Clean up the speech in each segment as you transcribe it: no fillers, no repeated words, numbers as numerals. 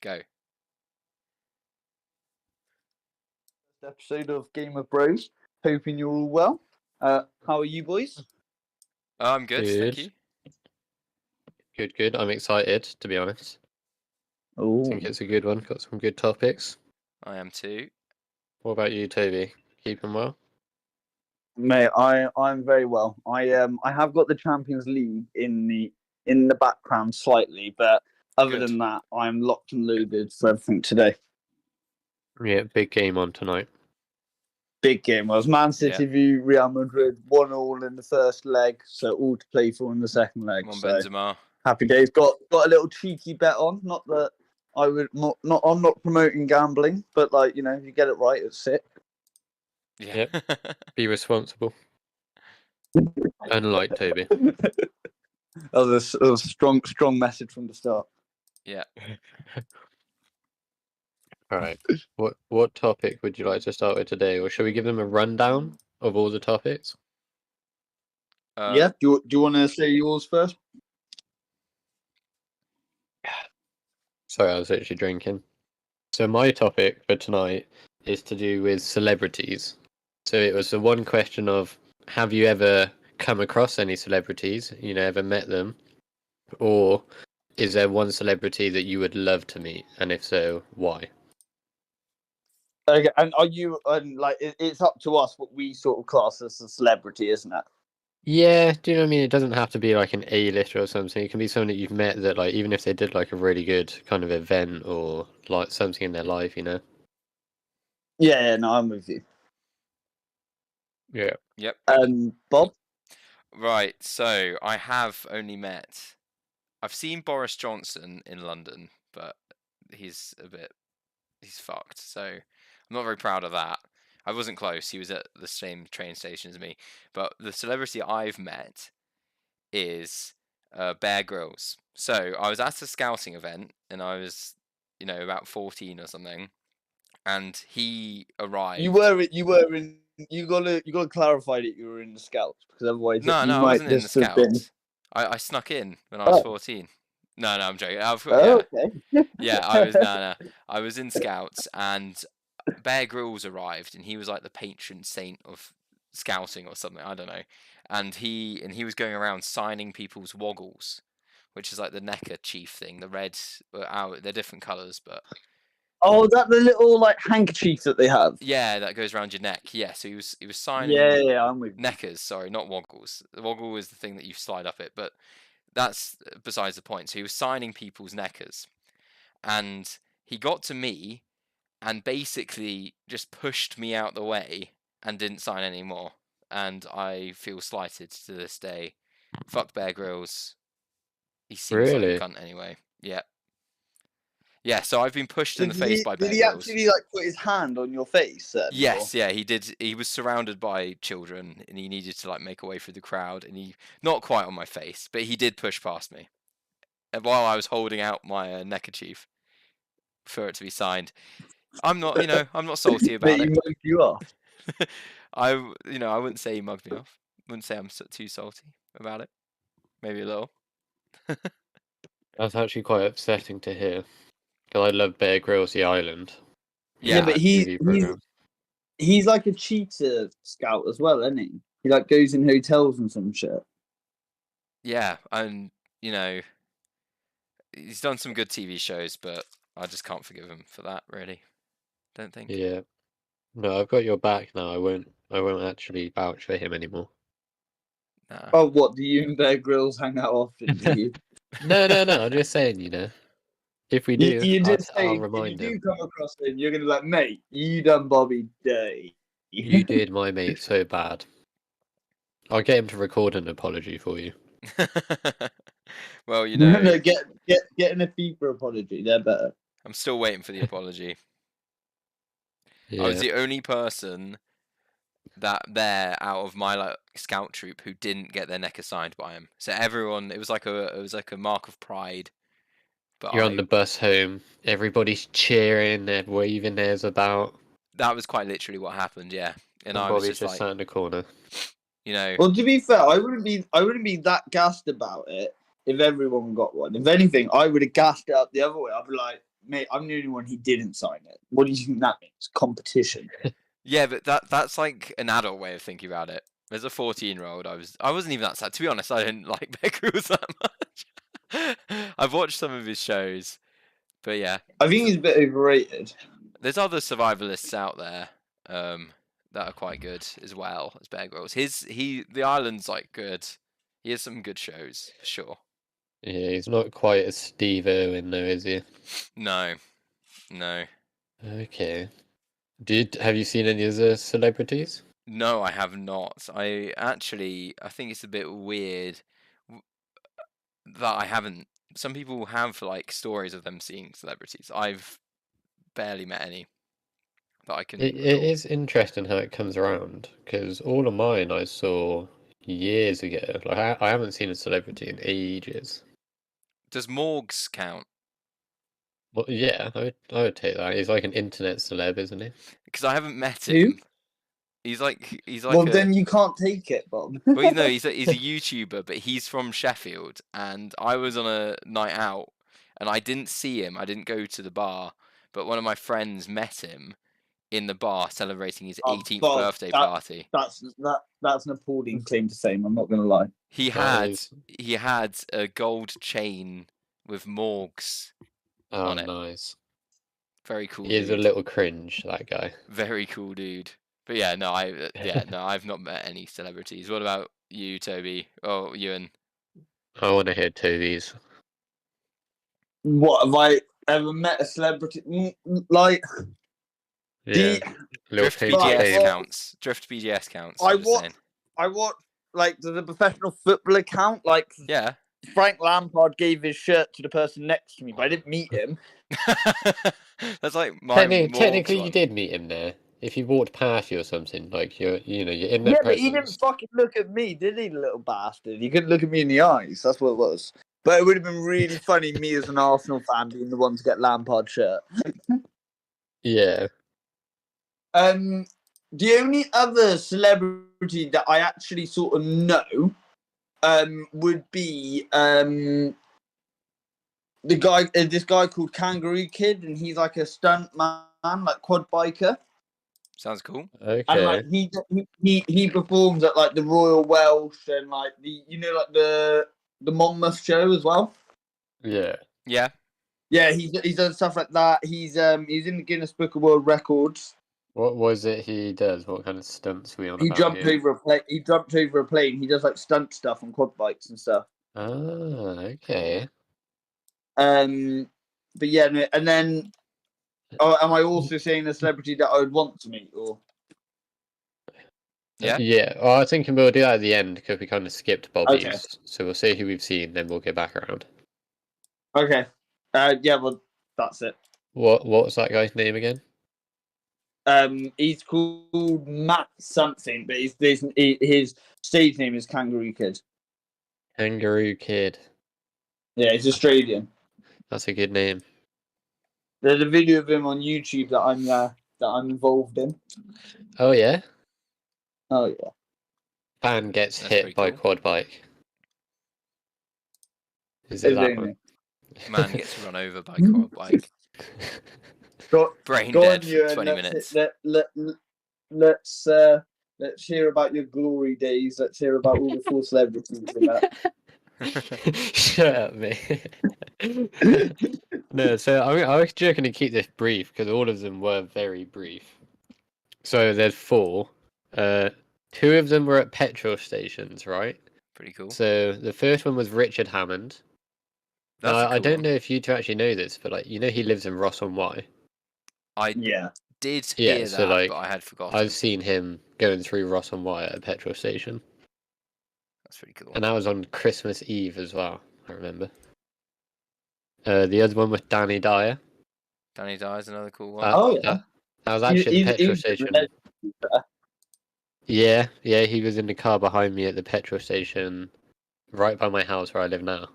Go. Episode of Game of Bros. Hoping you're all well. How are you boys? I'm good, thank you. Good. I'm excited, to be honest. I Oh, think it's a good one. Got some good topics. I am too. What about you, Toby? Keeping well? mate, I'm very well. I have got the Champions League in the background slightly, but other Good. than that, I'm locked and loaded for everything today. Yeah, big game on tonight. Big game was Man City v Real Madrid, 1-1 in the first leg, so all to play for in the second leg. Come on, So Benzema. happy days. Got a little cheeky bet on. Not that I would not. I'm not promoting gambling, but like if you get it right, it's sick. Yeah. Be responsible. Unlike Toby. That was a strong message from the start. Yeah. All right. What topic would you like to start with today, or shall we give them a rundown of all the topics? Yeah. Do you want to say yours first? Sorry, I was actually drinking. So my topic for tonight is to do with celebrities. So it was the one question of, have you ever come across any celebrities? Ever met them? Or is there one celebrity that you would love to meet? And if so, why? Okay, and are you like it's up to us what we sort of class as a celebrity, isn't it? Yeah, do you know what I mean? It doesn't have to be like an A-lister or something. It can be someone that you've met that, like, even if they did like a really good kind of event or like something in their life, Yeah, no, I'm with you. Yeah. Yep. Bob? Right, so I have only met... I've seen Boris Johnson in London, but he's fucked, so I'm not very proud of that. I wasn't close, he was at the same train station as me. But the celebrity I've met is Bear Grylls. So I was at a scouting event, and I was, about 14 or something, and he arrived. You were in. You gotta clarify that you were in the Scouts, because otherwise No, you I might wasn't in the just have been. Scouts. I snuck in when I was 14. No, I'm joking. Yeah. Okay. Yeah, I was no. I was in Scouts, and Bear Grylls arrived, and he was like the patron saint of scouting or something. I don't know. And he was going around signing people's woggles, which is like the neckerchief thing. The red, they're different colours, but Oh, is that the little like handkerchief that they have? yeah, that goes around your neck. Yeah, so he was signing. Yeah, I'm with you. Neckers. Sorry, not woggles. The woggle is the thing that you slide up it, but that's besides the point. So he was signing people's neckers, and he got to me and basically just pushed me out the way and didn't sign anymore. And I feel slighted to this day. Fuck Bear Grylls. He seems like a cunt anyway. Yeah. Yeah, so I've been pushed in the face by Bear Grylls. Did he actually like put his hand on your face then? Yes, yeah, he did. He was surrounded by children, and he needed to like make a way through the crowd, and he not quite on my face, but he did push past me, and while I was holding out my neckerchief for it to be signed. I'm not, I'm not salty about it. He mugged you off. I wouldn't say he mugged me off. Wouldn't say I'm too salty about it. Maybe a little. That's actually quite upsetting to hear. Because I love Bear Grylls, the island. Yeah, but he's like a cheater scout as well, isn't he? He like goes in hotels and some shit. Yeah, and he's done some good TV shows, but I just can't forgive him for that. Really, don't think. Yeah. No, I've got your back now. I won't actually vouch for him anymore. Nah. Oh, what? Do you and Bear Grylls hang out often? Do you? No. I'm just saying, if we do, you just I'll say remind if you him. do come across him, you're gonna be like, mate, you done Bobby dirty. You did my mate so bad. I'll get him to record an apology for you. Well, No, get an FIFA apology. They're better. I'm still waiting for the apology. Yeah. I was the only person out of my scout troop who didn't get their necker signed by him. So everyone, it was like a mark of pride. But you're on the bus home. Everybody's cheering. They're waving theirs about. That was quite literally what happened. Yeah, and I was just sat in the corner. Well, to be fair, I wouldn't be that gassed about it if everyone got one. If anything, I would have gassed it up the other way. I'd be like, mate, I'm the only one he didn't sign it. What do you think that means? Competition. Yeah, but that's like an adult way of thinking about it. As a 14-year-old, I wasn't even that sad. To be honest, I didn't like Bear Grylls that much. I've watched some of his shows, but yeah, I think he's a bit overrated. there's other survivalists out there that are quite good as well as Bear Grylls. The Island's like good. He has some good shows for sure. Yeah, he's not quite as Steve Irwin, though, is he? No. Okay. Have you seen any of the celebrities? No, I have not. I think it's a bit weird that I haven't. Some people have like stories of them seeing celebrities. I've barely met any that I can It recall. is interesting how it comes around, because all of mine I saw years ago. Like I haven't seen a celebrity in ages. Does Morgs count? Well, yeah, I would take that. He's like an internet celeb, isn't he? Because I haven't met Who? him. He's like Well, a then you can't take it, Bob. well, no, he's a YouTuber, but he's from Sheffield, and I was on a night out, and I didn't see him. I didn't go to the bar, but one of my friends met him in the bar celebrating his Oh, 18th Bob, birthday party. That's an appalling claim to fame. I'm not gonna lie. He That had a gold chain with Morgs Oh, on it. nice. Very cool. He is a dude. little cringe, that guy. Very cool dude. But yeah, no, I've not met any celebrities. What about you, Toby? Oh, Ewan. I want to hear Toby's. What have I ever met a celebrity like? Yeah, little Drift Toby BGS BGS Fame. counts. Drift BGS counts. I I'm just watch. saying. I watch like the professional football account. Like Yeah. Frank Lampard gave his shirt to the person next to me, but I didn't meet him. That's like my Technically, Morgs you did meet him there. If he walked past you or something, like you're in their Yeah, but he didn't presence. fucking look at me, did he, the little bastard? He couldn't look at me in the eyes. That's what it was. But it would have been really funny, me as an Arsenal fan being the one to get Lampard shirt. Yeah. The only other celebrity that I actually sort of know, would be this guy called Kangaroo Kid, and he's like a stunt man, like quad biker. Sounds cool. Okay. And like he performs at like the Royal Welsh and like like the Monmouth show as well. Yeah. Yeah. Yeah, he's done stuff like that. He's in the Guinness Book of World Records. What was it he does? What kind of stunts were we on He about jumped here? over a plane. He jumped over a plane. He does like stunt stuff on quad bikes and stuff. Ah, okay. But yeah, no, and then am I also saying a celebrity that I would want to meet or? Yeah. Yeah. Well, I was thinking we'll do that at the end because we kind of skipped Bobby's. Okay. So we'll see who we've seen, then we'll get back around. Okay. Yeah, well, that's it. What was that guy's name again? He's called Matt something, but his stage name is Kangaroo Kid. Kangaroo Kid. Yeah, he's Australian. That's a good name. There's a video of him on YouTube that I'm involved in. Oh yeah. Oh yeah. Fan gets That's hit pretty by cool. quad bike. Is it that one? Man gets run over by a quad bike. Go, Brain go dead on, for Ewan, 20 minutes. Let's hear about your glory days. Let's hear about all the full celebrities and that. Shut up, mate. No, so I was just going to keep this brief because all of them were very brief. So there's 4. 2 of them were at petrol stations, right? Pretty cool. So the first one was Richard Hammond. That's Now, a cool I don't one. know if you two actually know this, but he lives in Ross on Wye. I Yeah. did Yeah, hear so, that, but I had forgotten. I've seen him going through Ross on Wye at a petrol station. That's pretty cool. And that was on Christmas Eve as well, I remember. The other one was Danny Dyer. Danny Dyer is another cool one. Oh yeah. That was actually at the petrol station. Yeah, he was in the car behind me at the petrol station, right by my house where I live now,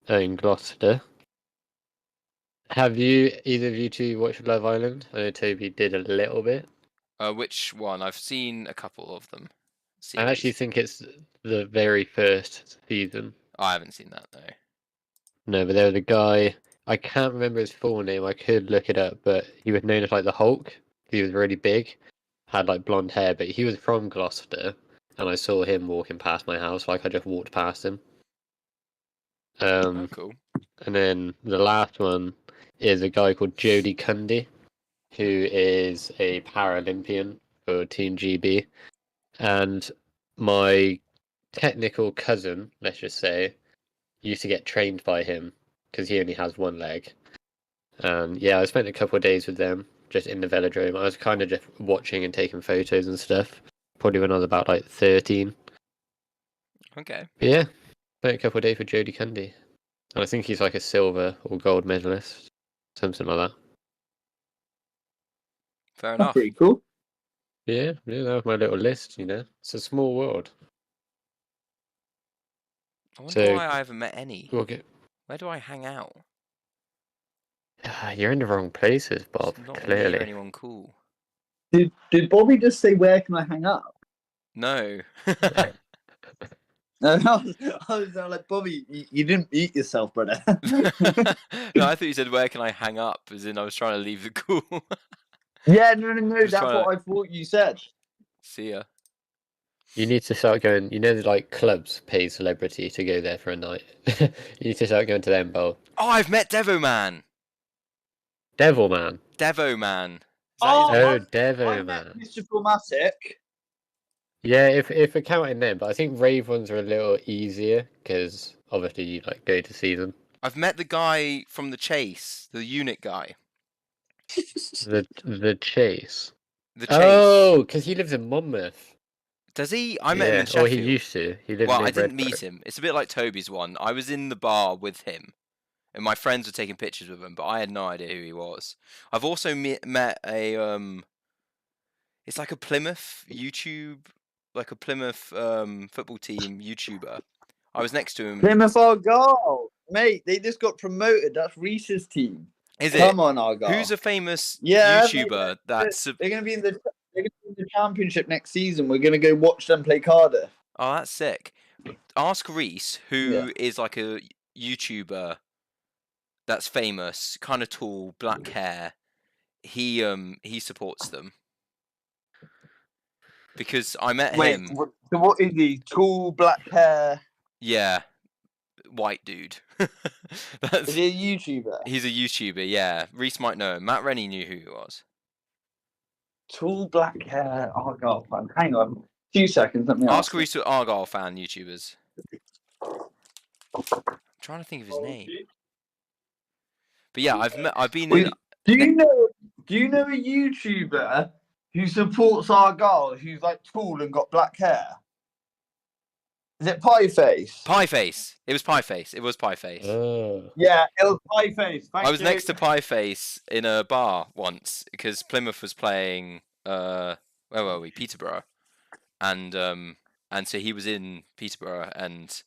in Gloucester. Have either of you two watched Love Island? I know Toby did a little bit. Which one? I've seen a couple of them. I actually think it's the very first season. I haven't seen that though. No, but there was a guy. I can't remember his full name. I could look it up, but he was known as like the Hulk. He was really big, had like blonde hair, but he was from Gloucester, and I saw him walking past my house. Like I just walked past him. Oh, cool. And then the last one is a guy called Jody Cundy, who is a Paralympian for Team GB, and my technical cousin, let's just say, used to get trained by him because he only has one leg. And yeah, I spent a couple of days with them just in the velodrome. I was kind of just watching and taking photos and stuff. Probably when I was about like 13. Okay. But yeah, spent a couple of days with Jody Cundy. And I think he's like a silver or gold medalist, something like that. Fair That's enough. pretty cool. Yeah, that was my little list, It's a small world. I wonder So- why I haven't met any. Okay. Where do I hang out? You're in the wrong places, Bob, Just not near clearly. anyone cool. Did Bobby just say, where can I hang up? No. No, I was like, Bobby, you didn't eat yourself, brother. No, I thought you said where can I hang up, as in I was trying to leave the call. Yeah, no, Just that's trying what I thought you said. See ya. You need to start going, like clubs pay celebrity to go there for a night. You need to start going to them, Bob. Oh, I've met Devo Man. Devil Man. Devo Man. Is Oh, that his name? Oh, Devo I Man. met Mr. Formatic. Yeah, if we're counting them, but I think rave ones are a little easier because obviously you like go to see them. I've met the guy from the Chase, the unit guy. The Chase. The Chase. Oh, because he lives in Monmouth. Does he? I met him in Or Sheffield. he used to. He lived Well, near I didn't Redborough. meet him. It's a bit like Toby's one. I was in the bar with him, and my friends were taking pictures with him, but I had no idea who he was. I've also met a it's like a Plymouth YouTube, like a Plymouth football team YouTuber. I was next to him. Plymouth Argyle. Mate, they just got promoted. That's Reese's team. Is it? Come on, Argyle. Who's a famous Yeah, mate, YouTuber that's? They're going to be in the championship next season. We're going to go watch them play Cardiff. Oh, that's sick. Ask Reese, who is like a YouTuber that's famous, kind of tall, black hair. He supports them. Because I met him. So what is he? Tall, black hair. Yeah. White dude. Is he a YouTuber? He's a YouTuber, yeah. Reese might know him. Matt Rennie knew who he was. Tall, black hair. Argyle fan. Hang on. A few seconds. Let me Ask ask. Reese what Argyle fan YouTubers. I'm trying to think of his name. But yeah, I've been in. Do you know a YouTuber who supports Argyle who's like tall and got black hair? Is it Pieface? Pieface. It was Pieface. It was Pieface. Oh. Yeah, it was Pieface. I was next to Pieface in a bar once because Plymouth was playing where were we? Peterborough. And so he was in Peterborough and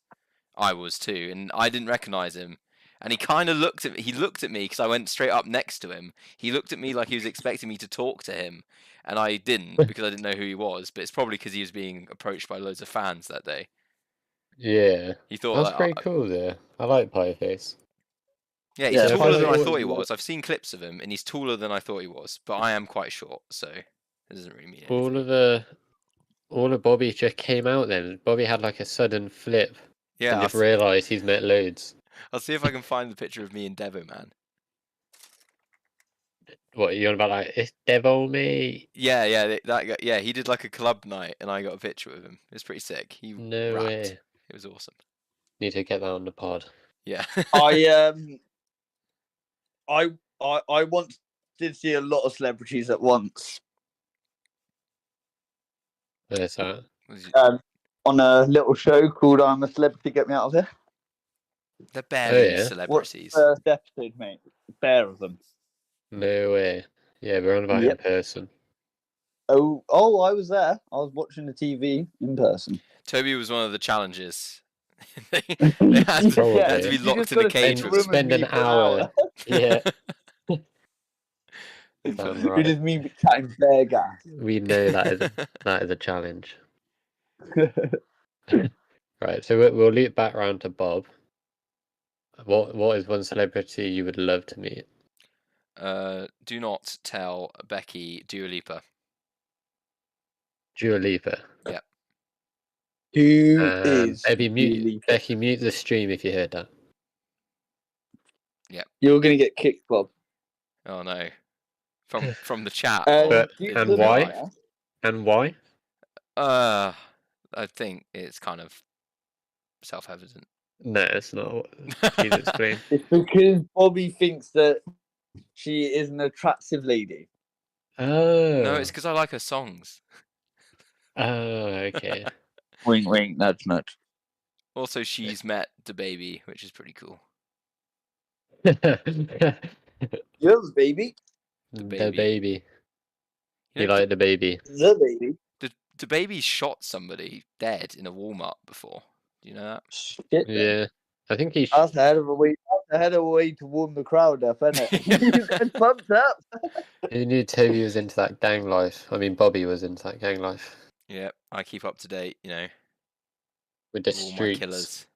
I was too, and I didn't recognise him. And he kind of looked at me. He looked at me because I went straight up next to him. He looked at me like he was expecting me to talk to him, and I didn't because I didn't know who he was. But it's probably because he was being approached by loads of fans that day. Yeah. He thought That's that, pretty cool there. I like Pieface. yeah, he's Yeah, taller than I Pieface- thought he was. I've seen clips of him, and he's taller than I thought he was. But I am quite short, so it doesn't really mean anything. All of Bobby just came out then. Bobby had like a sudden flip Yeah, and just realised he's met loads. I'll see if I can find the picture of me and Devo Man. What are you on about? Like it's Devil me? Yeah, that guy, yeah. He did like a club night, and I got a picture with him. It was pretty sick. He No rapped. way. It was awesome. Need to get that on the pod. Yeah. I once did see a lot of celebrities at once. Where's that? Was you- On a little show called I'm a Celebrity, Get Me Out of Here. They're barely yeah? What's celebrities. the first episode, mate? Bare of them. No way. Yeah, we're on about Yep. in person. Oh, I was there. I was watching the TV in person. Toby was one of the challenges. they had to, Probably. they had to be You locked just in a gotta stay cage in the with room us. with Spend an me for an hour. Yeah. Sounds It right. is me chatting bear gas. We know that is a challenge. Right, so we'll loop back round to Bob. What is one celebrity you would love to meet? Do not tell Becky Dua Lipa. Dua Lipa. Yep. Who is Becky, Dua mute Lipa? Becky, mute the stream if you heard that. You're gonna get kicked, Bob. Oh no. From the chat. But- do you and know why? why? And why? I think it's kind of self-evident. No, it's not. Please explain. It's because Bobby thinks that she is an attractive lady. Oh. No, it's because I like her songs. Oh, okay. Wink, wink, nudge, nudge. Also, she's met DaBaby, which is pretty cool. The Yes, baby. baby. baby. You You know, like the baby? The baby. DaBaby shot somebody dead in a Walmart before. Do you know that? Shit. man. Yeah. I think he. That's a hell of a way. That's a hell of a way to warm the crowd up, isn't it? It's pumped up. Who knew Toby was into that gang life? I mean, Bobby was into that gang life Yeah, I keep up to date, you know, with the with all my streets. killers.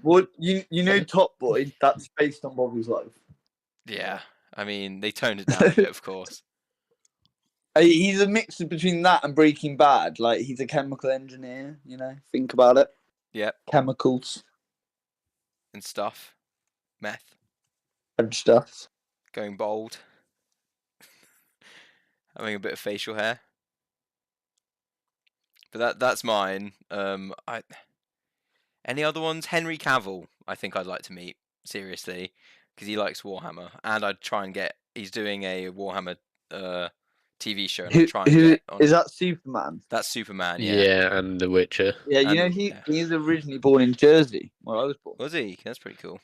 Well, you know Top Boy. That's based on Bobby's life. Yeah, I mean, they toned it down a bit, of course. He's a mix between that and Breaking Bad. Like he's a chemical engineer. You know, think about it. Yep, Chemicals and stuff. Meth, and stuff. going bald, having a bit of facial hair. But that's mine. Any other ones? Henry Cavill, I think I'd like to meet, seriously, because he likes Warhammer, and I'd try and get. He's doing a Warhammer TV show, and I'd try and get on. Is that Superman? That's Superman, Yeah. yeah. And The Witcher. Yeah, you know And- he's originally born in Jersey, where I was born. Was he? That's pretty cool.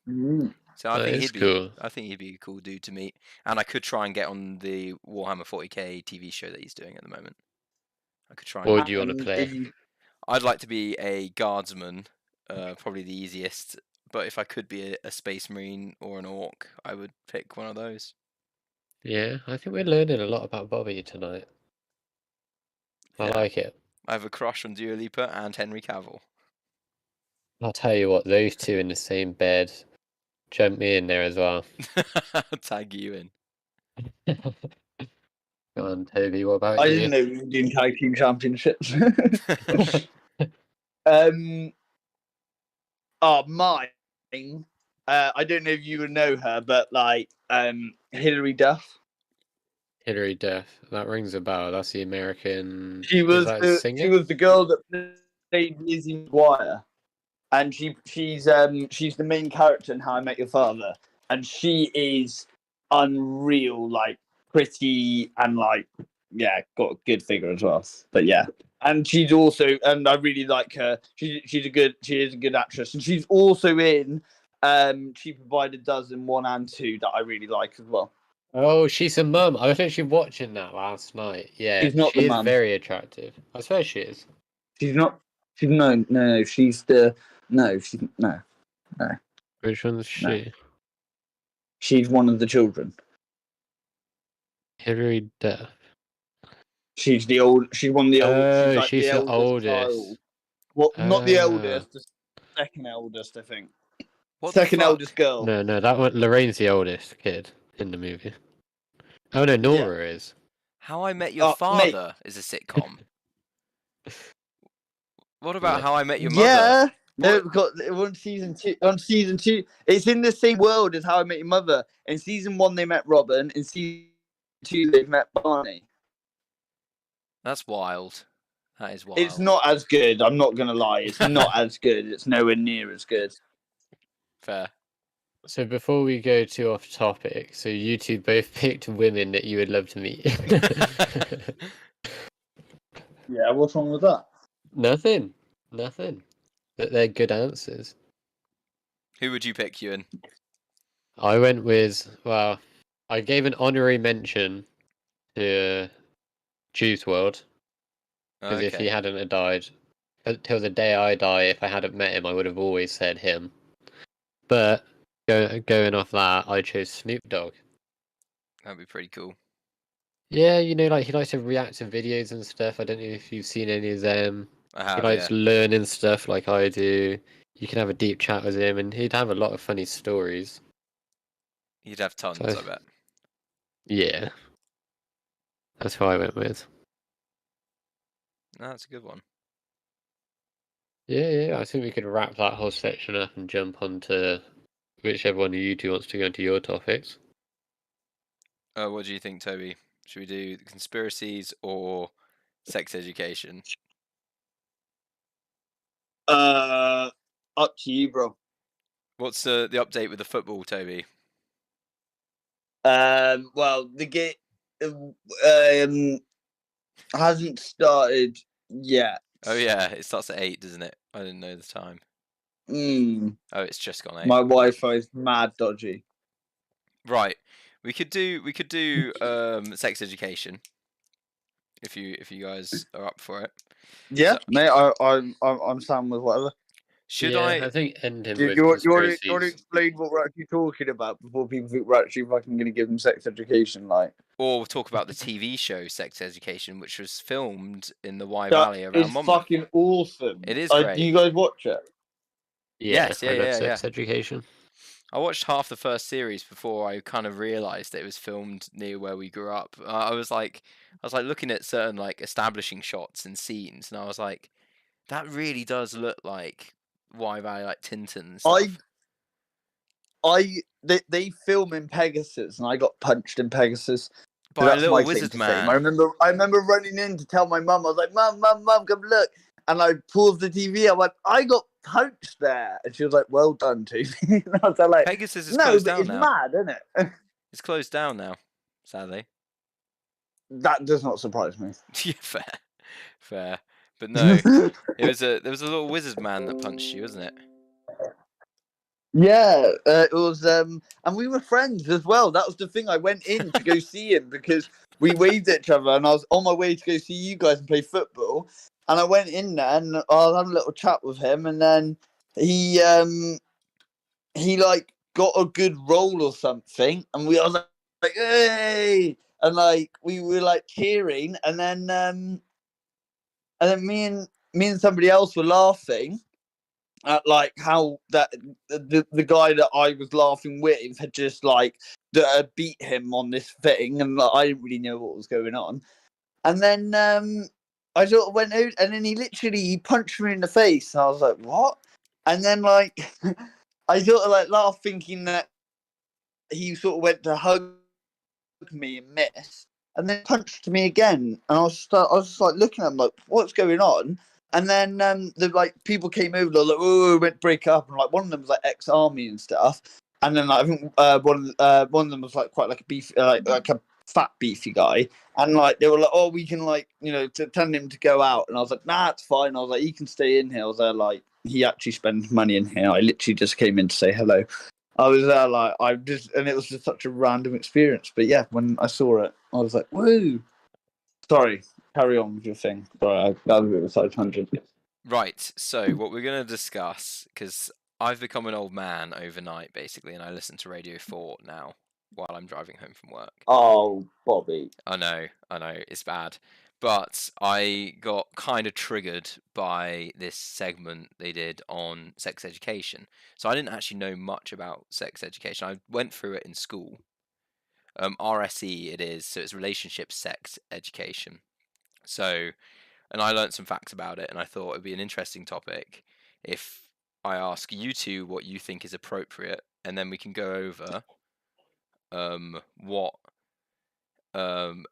Mm. So I That think is he'd be. cool. I think he'd be a cool dude to meet, and I could try and get on the Warhammer 40k TV show that he's doing at the moment. I could try. What And would you want to And play? if you- I'd like to be a guardsman, probably the easiest. But if I could be a space marine or an orc, I would pick one of those. Yeah, I think we're learning a lot about Bobby tonight. I Yeah. like it. I have a crush on Dua Lipa and Henry Cavill. I'll tell you what, those two in the same bed, jump me in there as well. Tag you in. Go on, Toby, what about I you? didn't know we were doing tag team championships. Mine. I don't know if you would know her, but like Hilary Duff. Hilary Duff. That rings a bell. That's the American. She is was that the, singer? she was the girl that played Lizzie McGuire, and she's the main character in How I Met Your Father, and she is unreal, like pretty and like got a good figure as well. But yeah, and she's also, and I really like her. She is a good actress, and she's also in Cheaper by the Dozen 1 and 2 that I really like as well. Oh, she's a mum. I was actually watching that last night. Yeah, She's not she the is mum. very attractive. I swear she is. She's not. She's no. She's the no. She's no. Which one's she? She's one of the children. Hilary Duff. She's the old. She's one of the old. Oh, like she's the oldest. child. Well, not the Ah. eldest. The second eldest, I think. What the Second fuck? eldest girl. No, that one. Lorraine's the oldest kid in the movie. Oh no, Nora is. How I Met Your Oh, mate. Father is a sitcom. What about Yeah. How I Met Your Mother? Yeah. No, What? we've got on season two. On season 2, it's in the same world as How I Met Your Mother. In season 1, they met Robin. In season 2, they met Barney. That's wild. That is wild. It's not as good. I'm not gonna lie. It's not as good. It's nowhere near as good. fair. So before we go too off topic, so you two both picked women that you would love to meet. Yeah. What's wrong with that? Nothing. But they're good answers. Who would you pick, Ewan? I went with, well, I gave an honorary mention to Juice WRLD, because if he hadn't have died, till the day I die, if I hadn't met him, I would have always said him. But going off that, I chose Snoop Dogg. That'd be pretty cool. Yeah, you know, like he likes to react to videos and stuff. I don't know if you've seen any of them. I He have, likes yeah. learning stuff like I do. you can have a deep chat with him, and he'd have a lot of funny stories. You'd have tons, So- I bet. Yeah, that's who I went with. No, that's a good one. Yeah. I think we could wrap that whole section up and jump on to whichever one of you two wants to go into your topics. What do you think, Toby? Should we do conspiracies or sex education? Up to you, bro. What's the update with the football, Toby? Well, the game hasn't started yet. Oh yeah, it starts at 8, doesn't it? I didn't know the time. Mm, Oh, it's just gone 8. my Wi-Fi is mad dodgy. Right. We could do sex education if you guys are up for it. Yeah, So- mate. I'm Sam with whatever. Should I think ending Do with you want to conspiracies. explain what we're actually talking about before people think we're actually fucking going to give them sex education? Like, or we'll talk about the TV show Sex Education, which was filmed in the Wye that Valley is around Monmouth. fucking awesome. It is Do great. you guys watch it? Yes, I love yeah. sex education. I watched half the first series before I kind of realized that it was filmed near where we grew up. I was like looking at certain like establishing shots and scenes, and I was like, that really does look like Wye Valley, like Tintin and stuff. They film in Pegasus, and I got punched in Pegasus. By a That's little my claim wizard to man. fame. I remember running in to tell my mum. I was like, "Mum, come look!" And I paused the TV. I went, "I got punched there," and she was like, "Well done, Toby." And I was like, Pegasus is "No, closed but down it's now. mad, isn't it?" It's closed down now, sadly. That does not surprise me. Yeah, fair. But no, there was a little wizard man that punched you, wasn't it? Yeah, it was, and we were friends as well. That was the thing. I went in to go see him because we waved at each other, and I was on my way to go see you guys and play football. And I went in there, and I was having a little chat with him, and then he like got a good role or something, and I was like, "Hey!" And like we were like cheering, and then me and somebody else were laughing at like how that the guy that I was laughing with had just like beat him on this thing, and like, I didn't really know what was going on. And then I sort of went out, and then he punched me in the face, and I was like, "What?" And then like I sort of like laughed, thinking that he sort of went to hug me and missed, and then punched me again, and I was just like looking at him like, "What's going on?" And then the like people came over, like, "Oh, went break up," and like one of them was like ex-army and stuff, and then like, I think one of them was like quite like a beef, like a fat beefy guy, and like they were like, "Oh, we can like to tell him to go out," and I was like, "Nah, it's fine." I was like, "He can stay in here." I was there like, he actually spends money in here. I literally just came in to say hello. I was there like and it was just such a random experience. But yeah, when I saw it, I was like, "Woo!" Sorry, carry on with your thing. Sorry, that was a bit of a side tangent. Right. So what we're gonna discuss, because I've become an old man overnight, basically, and I listen to Radio 4 now while I'm driving home from work. Oh, Bobby. I know, it's bad. But I got kind of triggered by this segment they did on sex education. So I didn't actually know much about sex education. I went through it in school. RSE it is, so it's relationship sex education. So, and I learned some facts about it, and I thought it'd be an interesting topic if I ask you two what you think is appropriate, and then we can go over what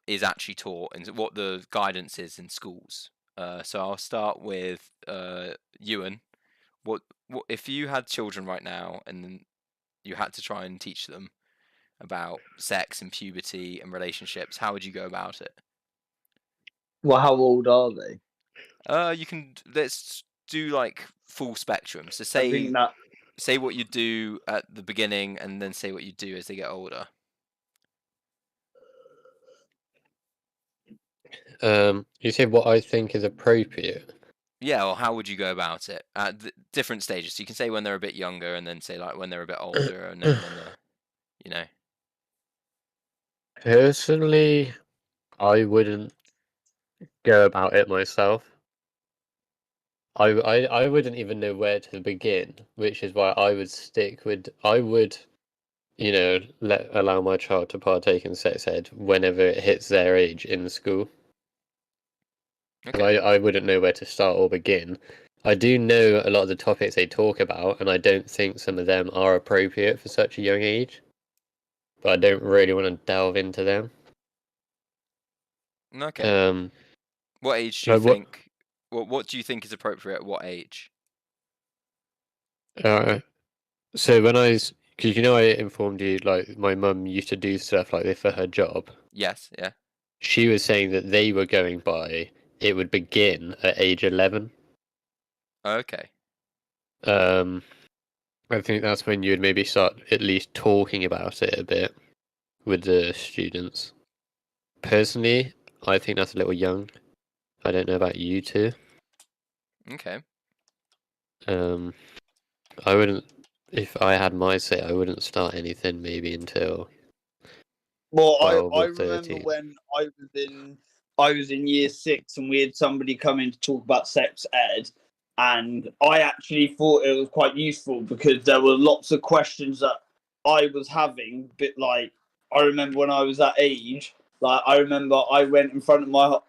is actually taught and what the guidance is in schools. So I'll start with Ewan. What if you had children right now and then you had to try and teach them about sex and puberty and relationships? How would you go about it? Well, how old are they? Let's do like full spectrum. So I think that say what you do at the beginning and then say what you do as they get older. You said what I think is appropriate. Yeah, or how would you go about it at different stages? So you can say when they're a bit younger, and then say like when they're a bit older, and then when they're. Personally, I wouldn't go about it myself. I wouldn't even know where to begin, which is why I would allow my child to partake in sex ed whenever it hits their age in school. Okay. I wouldn't know where to start or begin. I do know a lot of the topics they talk about, and I don't think some of them are appropriate for such a young age. But I don't really want to delve into them. Okay. What age do you like what? think? What do you think is appropriate at what age? So because I informed you, like my mum used to do stuff like this for her job. Yes. Yeah. She was saying that they were going by it would begin at age 11. Okay. I think that's when you would maybe start at least talking about it a bit with the students. Personally, I think that's a little young. I don't know about you two. Okay. I wouldn't, if I had my say, I wouldn't start anything maybe until Well, 12 I or remember 13. when I was in year 6 and we had somebody come in to talk about sex ed, and I actually thought it was quite useful because there were lots of questions that I was having. But like, I remember when I was that age, like I remember I went in front of my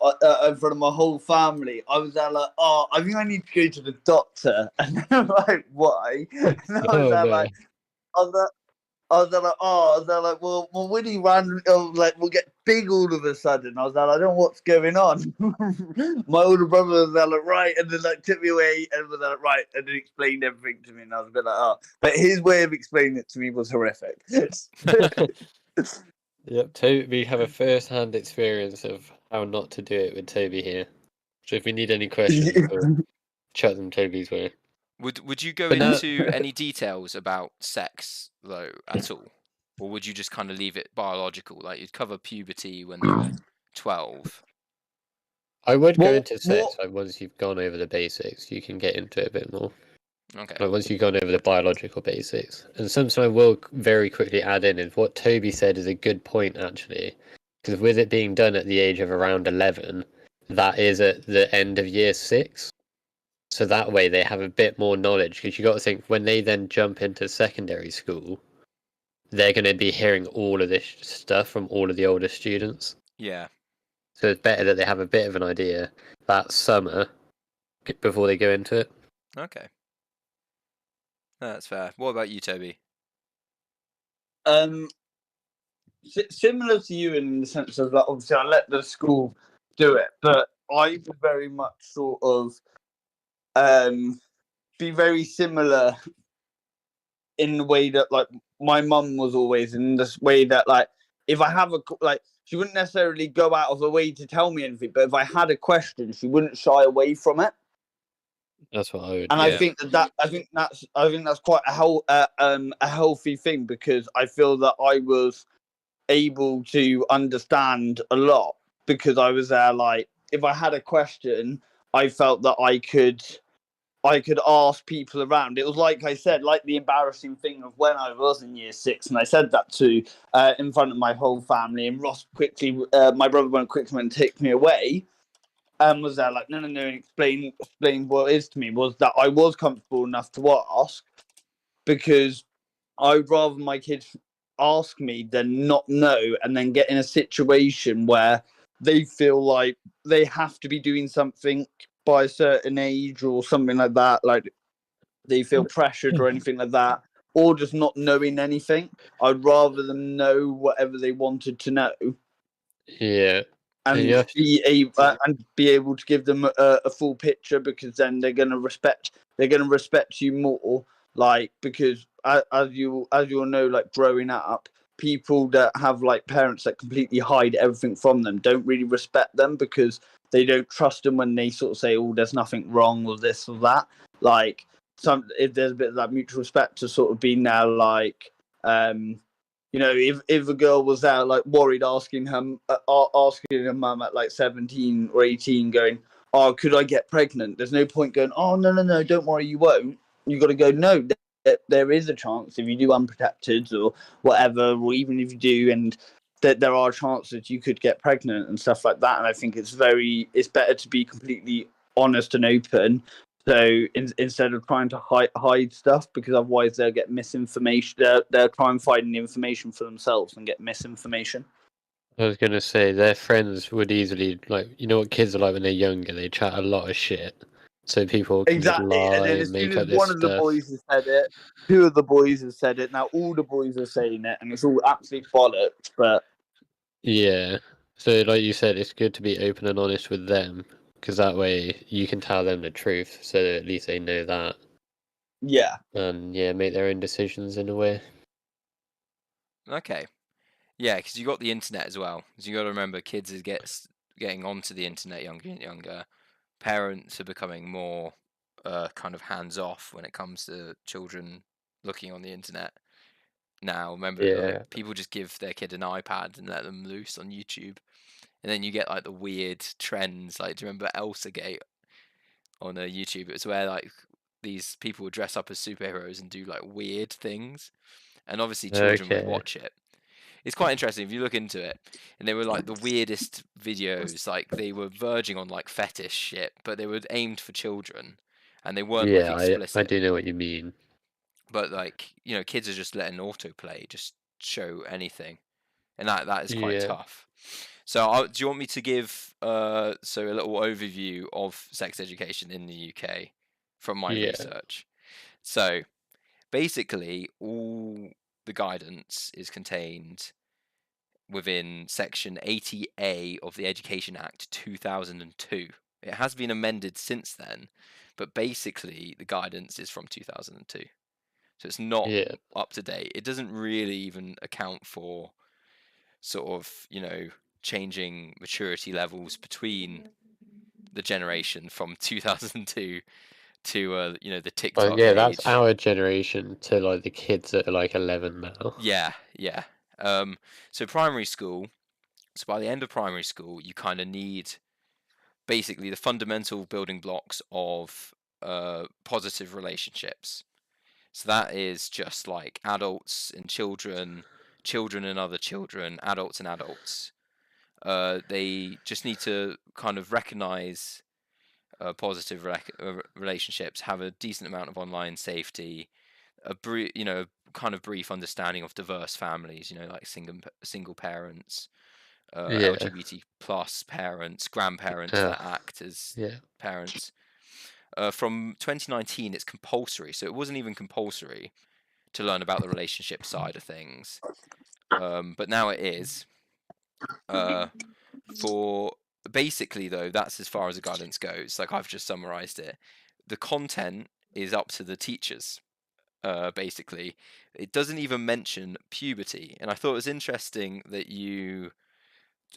whole family. I was there like, oh, I think I need to go to the doctor, and they're like, why? And I was Oh there no. like, I was there, they're like, well, Winnie ran, like, will get big all of a sudden. I was like, I don't know what's going on. My older brother was there, like, right, and then like took me away and was like, right, and then explained everything to me, and I was a bit like, oh, but his way of explaining it to me was horrific. Yep, we have a first-hand experience of how not to do it with Toby here. So if we need any questions, we'll chuck them Toby's way. Would you go But now- into any details about sex though at all, or would you just kind of leave it biological? Like you'd cover puberty when they were 12. I would go Well, into sex like once you've gone over the basics, you can get into it a bit more. Okay. Like once you've gone over the biological basics. And something I will very quickly add in is what Toby said is a good point actually. Because with it being done at the age of around 11, that is at the end of year 6. So that way they have a bit more knowledge. Because you got to think when they then jump into secondary school, they're going to be hearing all of this stuff from all of the older students. Yeah. So it's better that they have a bit of an idea that summer before they go into it. Okay. No, that's fair. What about you, Toby? Similar to you in the sense of, like, obviously I let the school do it, but I would very much sort of be very similar in the way that, like, my mum was always, in this way that, like, if I have she wouldn't necessarily go out of her way to tell me anything, but if I had a question, she wouldn't shy away from it. That's what I would. And Yeah. I think that's quite a healthy thing, because I feel that I was able to understand a lot because I was there. Like, if I had a question, I felt that I could ask people around. It was like I said, like the embarrassing thing of when I was in year 6, and I said that to in front of my whole family, and Ross quickly, my brother went quickly and take me away, and was there like, no, explain what it is to me, was that I was comfortable enough to ask, because I would rather my kids ask me than not know, and then get in a situation where they feel like they have to be doing something by a certain age or something like that, like they feel pressured or anything like that, or just not knowing anything. I'd rather them know whatever they wanted to know, Yeah. and be able to give them a full picture, because then they're gonna respect you more. Like, because as you all know, like, growing up, people that have like parents that completely hide everything from them don't really respect them, because they don't trust them when they sort of say, oh, there's nothing wrong or this or that. Like, if there's a bit of that mutual respect to sort of be now, like, if a girl was there, like, worried, asking her mum at like 17 or 18, going, oh, could I get pregnant? There's no point going, oh, no, don't worry, you won't. You got to go, no, there is a chance if you do unprotected or whatever, or even if you do, and that there are chances you could get pregnant and stuff like that. And I think it's better to be completely honest and open, So instead of trying to hide stuff, because otherwise they'll get misinformation. They'll try and find the information for themselves and get misinformation. I was gonna say their friends would easily like, you know what kids are like when they're younger. They chat a lot of shit, so people can just Exactly. And lie then and as soon make as up this one of the stuff. boys has said it, two of the boys have said it. Now all the boys are saying it, and it's all absolute bollocks. But Yeah. So like you said, it's good to be open and honest with them, because that way you can tell them the truth, so that at least they know that, yeah, and yeah, make their own decisions in a way. Okay. Yeah, because you got the internet as well. So you got to remember, kids are getting onto the internet younger and younger. Parents are becoming more kind of hands off when it comes to children looking on the internet. Now, remember, Yeah. like people just give their kid an iPad and let them loose on YouTube, and then you get like the weird trends. Like, do you remember Elsa Gate on YouTube? It was where like these people would dress up as superheroes and do like weird things, and obviously children would Okay. watch it. It's quite interesting if you look into it, and they were like the weirdest videos. Like they were verging on like fetish shit, but they were aimed for children, and they weren't like Yeah, I explicit. do know what you mean. But like kids are just letting autoplay just show anything, and that is quite Yeah. tough. So do you want me to give a little overview of sex education in the UK from my Yeah. research? So basically, all the guidance is contained within Section 80A of the Education Act 2002. It has been amended since then, but basically the guidance is from 2002. So it's not Yeah. up to date. It doesn't really even account for sort of, changing maturity levels between the generation from 2002 to the TikTok Yeah, that's age. our generation to like the kids that are like 11 now. Yeah. So primary school. So by the end of primary school, you kind of need basically the fundamental building blocks of positive relationships. So that is just like adults and children, children and other children, adults and adults. They just need to kind of recognize positive relationships, have a decent amount of online safety, kind of brief understanding of diverse families, like single parents, Yeah. LGBT plus parents, grandparents Ugh. that act as Yeah. parents. From 2019, it's compulsory, so it wasn't even compulsory to learn about the relationship side of things, but now it is. For basically though, that's as far as the guidance goes. Like I've just summarized it. The content is up to the teachers. Basically, it doesn't even mention puberty, and I thought it was interesting that you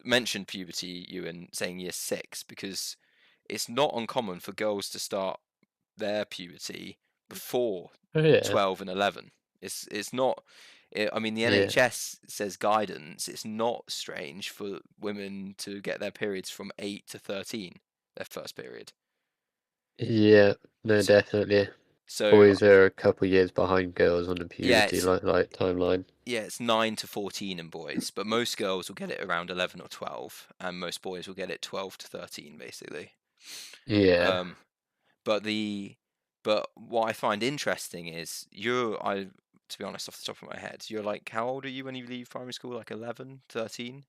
mentioned puberty, Ewan, saying year 6, because it's not uncommon for girls to start their puberty before Oh, yeah. 12 and 11. It's not. I mean, the Yeah. NHS says guidance. It's not strange for women to get their periods from 8 to 13, their first period. Yeah. No, So, definitely. so Boys are a couple years behind girls on the yeah, puberty like timeline. yeah, it's 9 to 14 in boys, but most girls will get it around 11 or 12, and most boys will get it 12 to 13, basically. Yeah. But what I find interesting is to be honest, off the top of my head, you're like, how old are you when you leave primary school? Like 11, 13?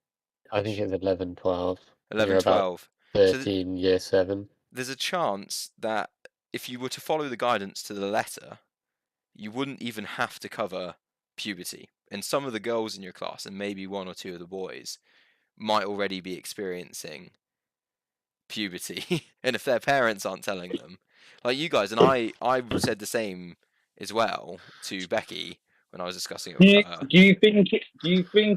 I think it's 11, 12. 11, You're about 12. So 13, year 7. there's a chance that if you were to follow the guidance to the letter, you wouldn't even have to cover puberty. And some of the girls in your class, and maybe one or two of the boys, might already be experiencing puberty. And if their parents aren't telling them, like you guys, and I said the same as well to Becky when I was discussing it with her. do you think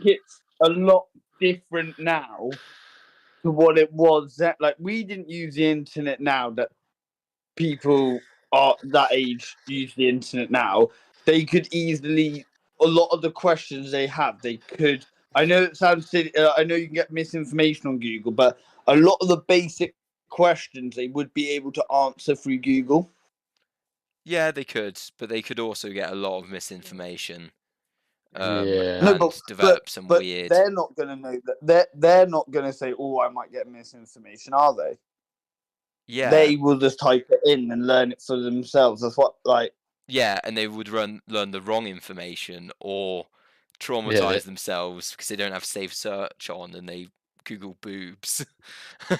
it's a lot different now to what it was that, like, we didn't use the internet now that people are that age use the internet now? They could easily, a lot of the questions they have, they could. I know it sounds silly. I know you can get misinformation on Google, but a lot of the basic questions they would be able to answer through Google. Yeah, they could, but they could also get a lot of misinformation. Yeah. No, And develop some but weird. they're not going to know that. They're not going to say, "Oh, I might get misinformation," are they? Yeah, they will just type it in and learn it for themselves. That's what, like, yeah, and they would learn the wrong information or Yeah, traumatize themselves because they don't have safe search on and they Google boobs. oh,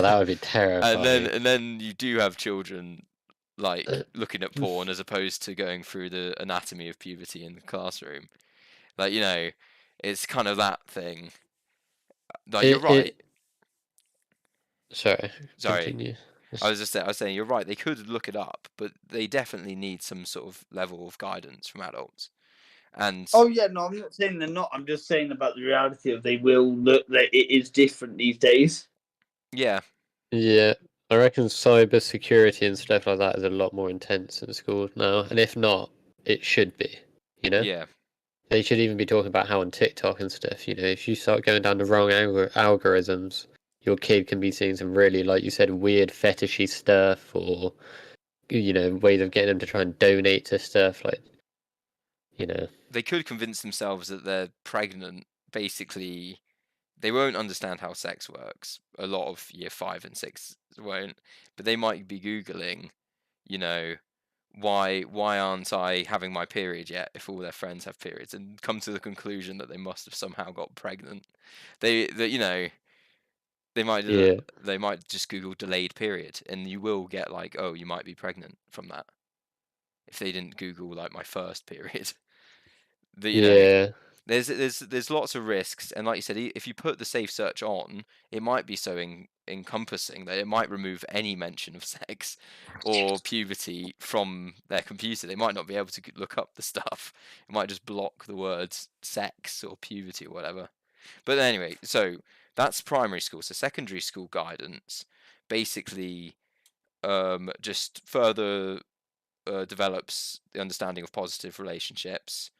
that would be and terrifying. then you do have children like looking at porn as opposed to going through the anatomy of puberty in the classroom. Like, it's kind of that thing. Like, you're It right. Sorry, Sorry. continue. I was saying you're right. They could look it up, but they definitely need some sort of level of guidance from adults. And oh yeah, no, I'm not saying they're not. I'm just saying about the reality of they will look that it is different these days. yeah, Yeah, I reckon cyber security and stuff like that is a lot more intense in schools now, and if not, it should be. You know, yeah, they should even be talking about how on TikTok and stuff. You know, if you start going down the wrong algorithms, your kid can be seeing some really, like you said, weird fetishy stuff, or ways of getting them to try and donate to stuff. Like, they could convince themselves that they're pregnant. Basically, they won't understand how sex works. A lot of year 5 and 6 won't, but they might be googling, you know, why aren't I having my period yet if all their friends have periods, and come to the conclusion that they must have somehow got pregnant. They might yeah, they might just Google delayed period, and you will get like, oh, you might be pregnant from that if they didn't Google like my first period. yeah, There's lots of risks, and like you said, if you put the safe search on, it might be so encompassing that it might remove any mention of sex or puberty from their computer. They might not be able to look up the stuff. It might just block the words sex or puberty or whatever. But anyway, so that's primary school. So secondary school guidance basically just further develops the understanding of positive relationships.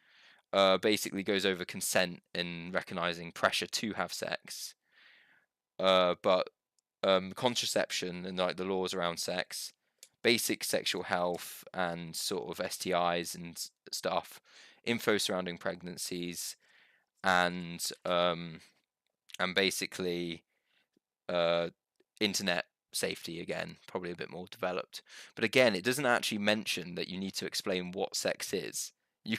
Basically goes over consent and recognizing pressure to have sex. But contraception and like the laws around sex, basic sexual health and sort of STIs and stuff, info surrounding pregnancies, and basically internet safety again, probably a bit more developed. But again, it doesn't actually mention that you need to explain what sex is. You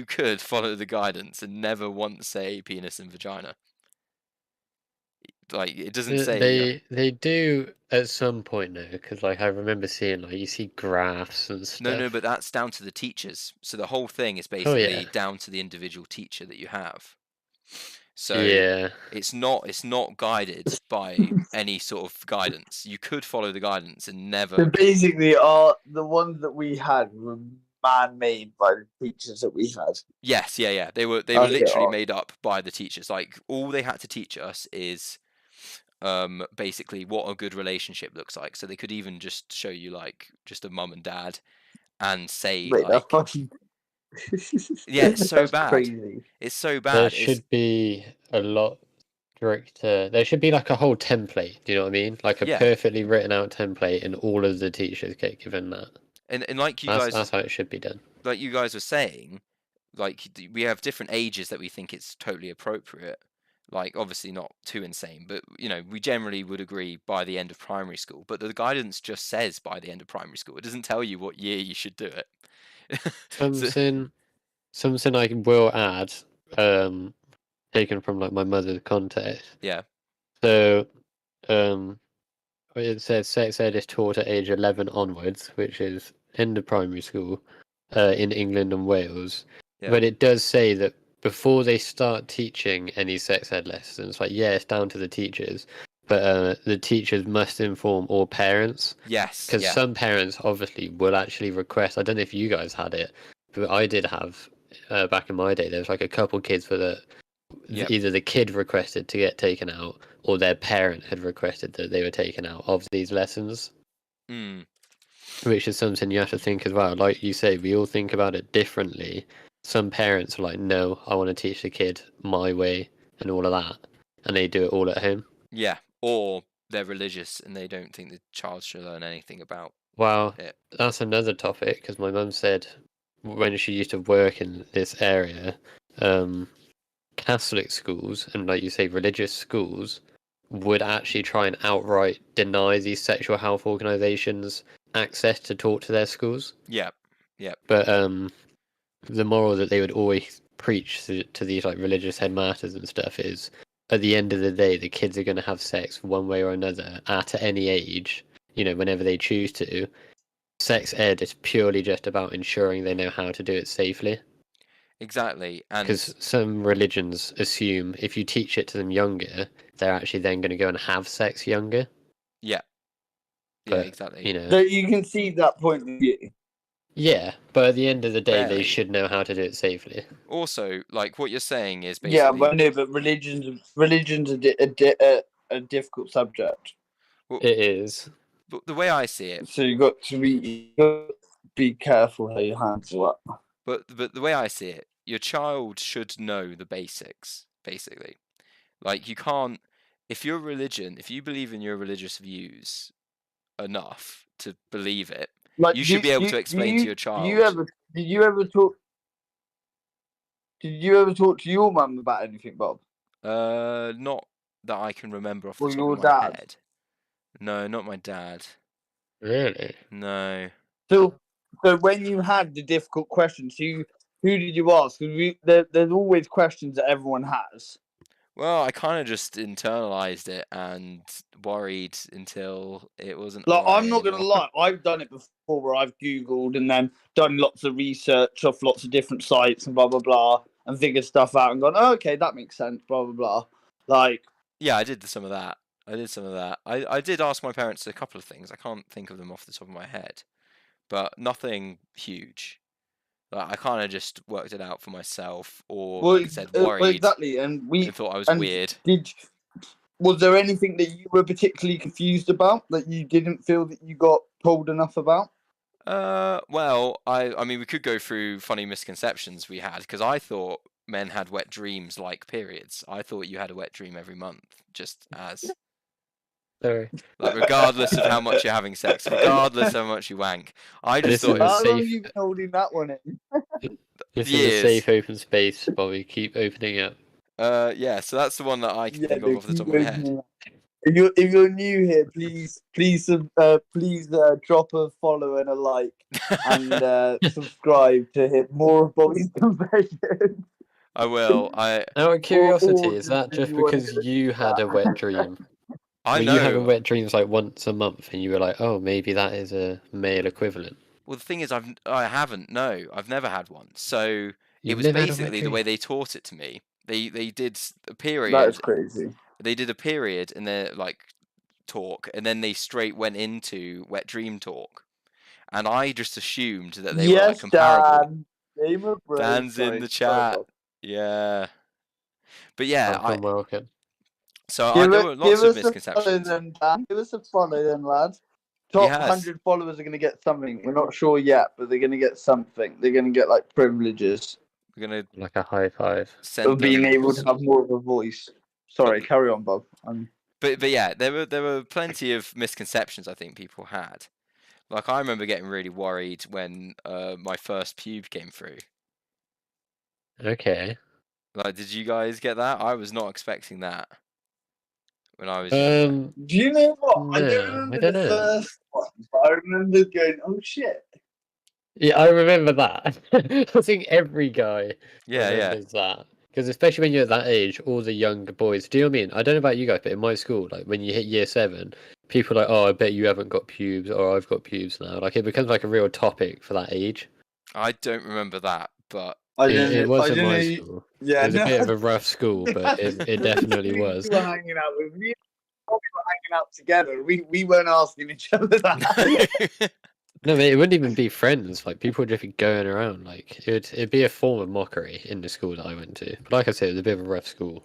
could follow the guidance and never once say penis and vagina. Like, it doesn't say. they do at some point now, because like I remember seeing like you see graphs and No, stuff. but that's down to the teachers. So the whole thing is Oh yeah, basically down to the individual teacher that you have. So yeah. it's not guided by any sort of guidance. You could follow the guidance and So never. basically, the ones that we had were man-made by the teachers that we had. Yes, yeah. They were Okay, literally alright. made up by the teachers. Like, all they had to teach us is basically what a good relationship looks like. So they could even just show you like just a mum and dad and say Wait, that's like, fucking. yeah, it's so That's bad. crazy. It's so There bad. should be a lot stricter. There should be like a whole template. Do you know what I mean? Like a Yeah, perfectly written out template, and all of the teachers get given that. and like That's how it should be done. like you guys were saying, like we have different ages that we think it's totally appropriate. Like, obviously not too insane, but we generally would agree by the end of primary school. But the guidance just says by the end of primary school. It doesn't tell you what year you should do it. So, Something I will add, taken from like my mother's context. yeah, So, it says sex ed is taught at age 11 onwards, which is end of primary school, in England and Wales. yeah, But it does say that before they start teaching any sex ed lessons, like it's down to the teachers, but the teachers must inform all parents, yes, because yeah, some parents obviously will actually request. I don't know if you guys had it, but I did have back in my day. There was like a couple kids where yeah. either the kid requested to get taken out or their parent had requested that they were taken out of these lessons, Mm, which is something you have to think as well. Like you say, we all think about it differently. Some parents are like, no, I want to teach the kid my way and all of that, and they do it all at home. yeah. Or they're religious and they don't think the child should learn anything about Well, it. that's another topic, because my mum said when she used to work in this area, Catholic schools and, like you say, religious schools would actually try and outright deny these sexual health organizations access to talk to their schools. Yeah. But the moral that they would always preach to these like religious headmasters and stuff is, at the end of the day, the kids are going to have sex one way or another at any age, whenever they choose to. Sex ed is purely just about ensuring they know how to do it safely. Exactly. And Because some religions assume if you teach it to them younger, they're actually then going to go and have sex younger. yeah, But, exactly. So you can see that point of view. Yeah, but at the end of the day, Barely. they should know how to do it safely. Also, like what you're saying is basically Yeah, but no, but religion's a difficult subject. It is. but the way I see it. So you got to be careful how you handle it. But the way I see it, your child should know the basics, basically. Like you can't, if you believe in your religious views enough to believe it, Like, you should be able to explain to your child. Did you ever talk to your mum about anything, Bob? Not that I can remember off the Or top your of my dad? head. No, not my dad. Really? No. So when you had the difficult questions, who did you ask? Because there's always questions that everyone has. Well, I kind of just internalized it and worried until it wasn't. Like, a worry I'm not gonna anymore. lie, I've done it before where I've Googled and then done lots of research off lots of different sites and blah blah blah and figured stuff out and gone, oh, okay, that makes sense, blah blah blah. Like, Yeah, I did some of that. I did ask my parents a couple of things. I can't think of them off the top of my head, but nothing huge. Like, I kind of just worked it out for myself, or well, like I said, worried exactly, and and thought I was and weird. Was there anything that you were particularly confused about that you didn't feel that you got told enough about? Well, I mean, we could go through funny misconceptions we had because I thought men had wet dreams like periods. I thought you had a wet dream every month, just as Sorry. like regardless of how much you're having sex, regardless of how much you wank. I just This thought is it a was How long safe- have you been holding that one in? This is a years. safe open space, Bobby. Keep opening up. Yeah, so that's the one that I can think of off the top of my head. If you're new here, please drop a follow and a like and subscribe to hit more of Bobby's confessions. I will. I Out of curiosity, or is that just just you wanna because you had a wet dream? I Were you having know. wet dreams like once a month, and you were like, "Oh, maybe that is a male equivalent"? Well, the thing is, I haven't. No, I've never had one. So it You've was never had a wet basically the way dream? they taught it to me. They did a That is period. crazy. They did a period in their like talk, and then they straight went into wet dream talk. And I just assumed that they were like Yes, comparable. Dan. Name of bro. Dan's in the chat. Yeah. But yeah, Welcome, welcome. there were lots of misconceptions. Then, Dan. Give us a follow then, lads. Top Yes. 100 followers are going to get something. We're not sure yet, but they're going to get something. They're going to get like privileges We're gonna Like a high five. send of being them able to have more of a voice. Sorry, But- carry on, Bob. But yeah, there were plenty of misconceptions I think people had. Like I remember getting really worried when my first pube came through. Okay. Like, did you guys get that? I was not expecting that when I was younger. Do you know what? I No, don't I remember don't the know. first one, but I remember going, oh shit. Yeah, I remember that. I think every guy Yeah, remembers that. Because especially when you're at that age, all the younger boys. Do you know what I mean? I don't know about you guys, but in my school, like when you hit year 7, people are like, "Oh, I bet you haven't got pubes," or "I've got pubes now." Like it becomes like a real topic for that age. I don't remember that, but It was I in don't my know. school. Yeah, It was a bit of a rough school, but it definitely was. We were hanging out with me. We were hanging out together. We weren't asking each other that. No, mate, it wouldn't even be friends. Like people would just be going around. Like it'd be a form of mockery in the school that I went to. But like I said, it was a bit of a rough school.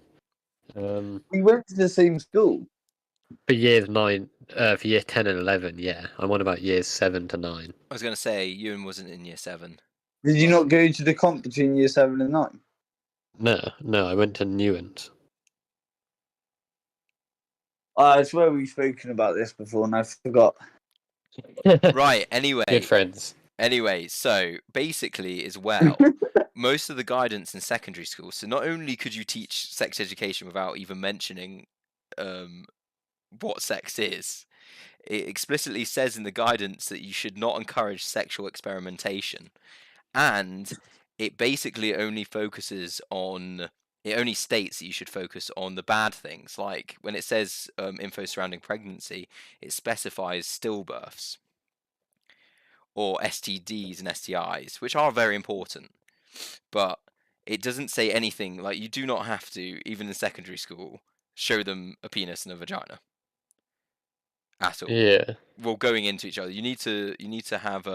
We went to the same school. For for year 10 and 11, yeah. I'm on about years 7 to 9. I was gonna say Ewan wasn't in year 7. Did you not go to the comp between year 7 and 9? No, I went to Newent. I swear we've spoken about this before and I forgot. Right. Anyway. Good friends. Anyway, so basically, as well, most of the guidance in secondary school. So not only could you teach sex education without even mentioning what sex is. It explicitly says in the guidance that you should not encourage sexual experimentation, and it basically only it only states that you should focus on the bad things. Like when it says info surrounding pregnancy, it specifies stillbirths or STDs and STIs, which are very important, but it doesn't say anything. Like, you do not have to, even in secondary school, show them a penis and a vagina at all. Yeah. Well, going into each other, you need to have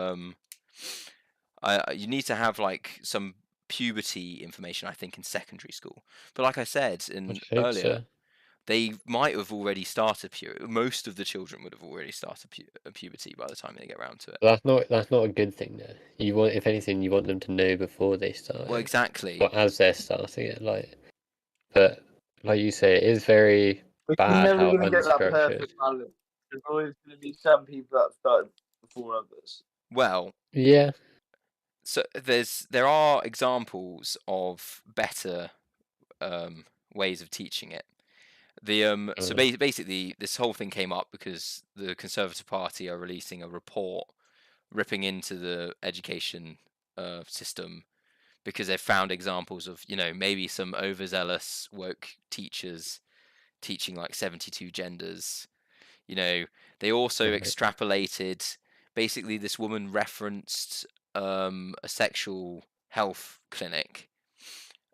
you need to have like some puberty information, I think, in secondary school. But like I said earlier, they might have already started most of the children would have already started puberty by the time they get around to it. That's not a good thing though. You want, if anything, you want them to know before they start. Well, exactly. Or as they're starting it, but like you say, it is very But bad you're never how going to get that unstructured. perfect balance. There's always going to be some people that start before others. Well, yeah. So there are examples of better ways of teaching it. So basically, this whole thing came up because the Conservative Party are releasing a report ripping into the education system because they've found examples of, maybe some overzealous woke teachers teaching like 72 genders. They also extrapolated. Basically, this woman referenced a sexual health clinic.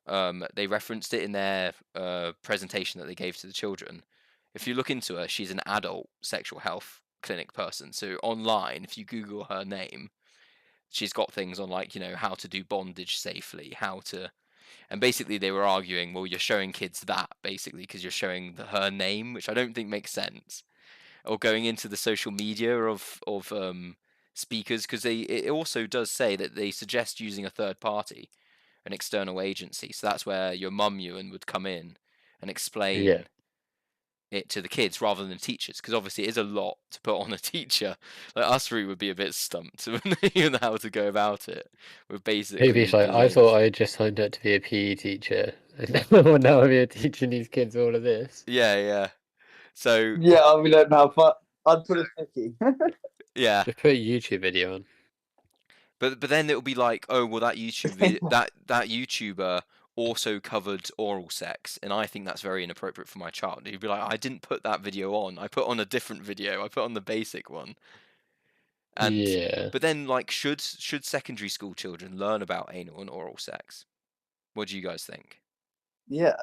They referenced it in their presentation that they gave to the children. If you look into her, she's an adult sexual health clinic person. So online, if you Google her name, she's got things on like, how to do bondage safely, and basically they were arguing, well, you're showing kids that basically because you're showing her name, which I don't think makes sense. Or going into the social media of speakers, because it also does say that they suggest using a third party, an external agency. So that's where your mum, Ewan, would come in and explain it to the kids rather than teachers, because obviously it is a lot to put on a teacher. Like us three would be a bit stumped even how to go about it. With basically, maybe it's like, I thought I just signed up to be a PE teacher, and now I'm here teaching these kids all of this. Yeah. So yeah, I'll be like, now, I'd put a sticky. Yeah. Just put a YouTube video on. But then it'll be like, oh well, that YouTube that YouTuber also covered oral sex, and I think that's very inappropriate for my child. You'd be like, I didn't put that video on. I put on a different video. I put on the basic one. And yeah. But then, like, should secondary school children learn about anal and oral sex? What do you guys think? Yeah.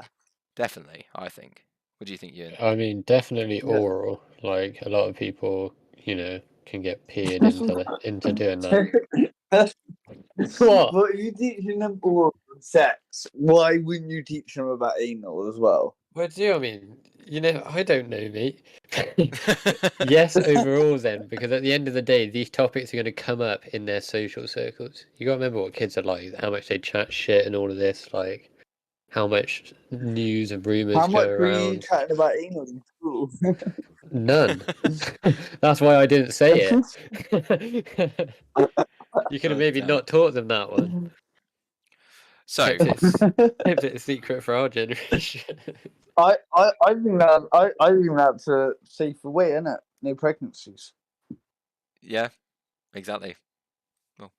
Definitely, I think. What do you think, Ewan? I mean, definitely oral. Like, a lot of people, can get peered into doing that. What? But if you're teaching them oral sex, why wouldn't you teach them about anal as well? What do you mean? I don't know, mate. Yes, overall then, because at the end of the day, these topics are going to come up in their social circles. You got to remember what kids are like, how much they chat shit and all of this, like how much news and rumors How much go were you around. chatting about anal in school? None. That's why I didn't say it. You could have maybe not taught them that one. So kept it a secret for our generation. I think that's a safer way, isn't it? No pregnancies. Yeah, exactly. Well,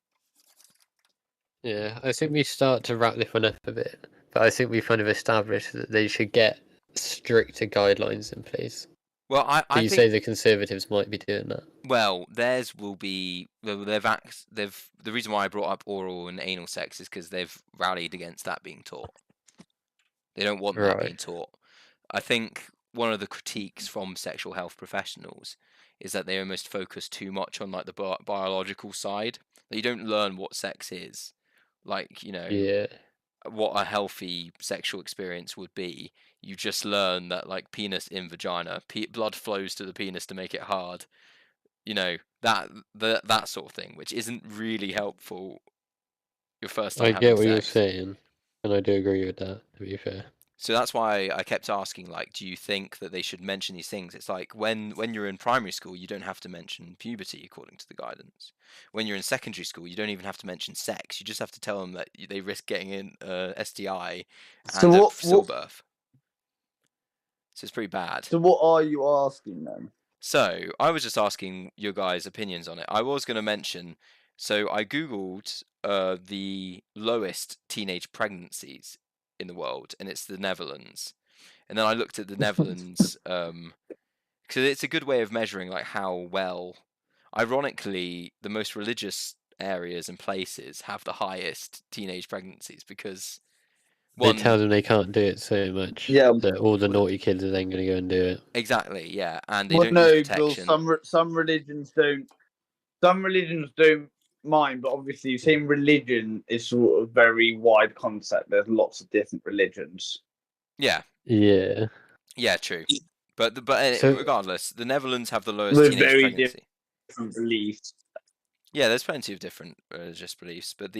yeah, I think we start to wrap this one up a bit, but I think we've kind of established that they should get stricter guidelines in place. Well, I think say the Conservatives might be doing that. Well, theirs will be. The reason why I brought up oral and anal sex is because they've rallied against that being taught. They don't want that being taught. I think one of the critiques from sexual health professionals is that they almost focus too much on like the biological side. That you don't learn what sex is, like what a healthy sexual experience would be. You just learn that like penis in vagina, blood flows to the penis to make it hard. That sort of thing, which isn't really helpful. Your first time. I get what you're saying, and I do agree with that. To be fair. So that's why I kept asking, like, do you think that they should mention these things? It's like when you're in primary school, you don't have to mention puberty according to the guidance. When you're in secondary school, you don't even have to mention sex. You just have to tell them that they risk getting an STI and a stillbirth. So it's pretty bad. So what are you asking then? So I was just asking your guys' opinions on it. I was going to mention, so I googled the lowest teenage pregnancies in the world, and it's the Netherlands. And then I looked at the Netherlands, because it's a good way of measuring like how well. Ironically, the most religious areas and places have the highest teenage pregnancies because They tell them they can't do it so much Yeah. that all the naughty kids are then going to go and do it. exactly, yeah, and they Well, don't no, use Bill. protection. Some religions don't. Some religions don't mind, but obviously, same religion is sort of very wide concept. There's lots of different religions. Yeah, Yeah. yeah, true. But So- regardless, the Netherlands have the lowest With teenage very pregnancy. different beliefs. Yeah, there's plenty of different religious beliefs, but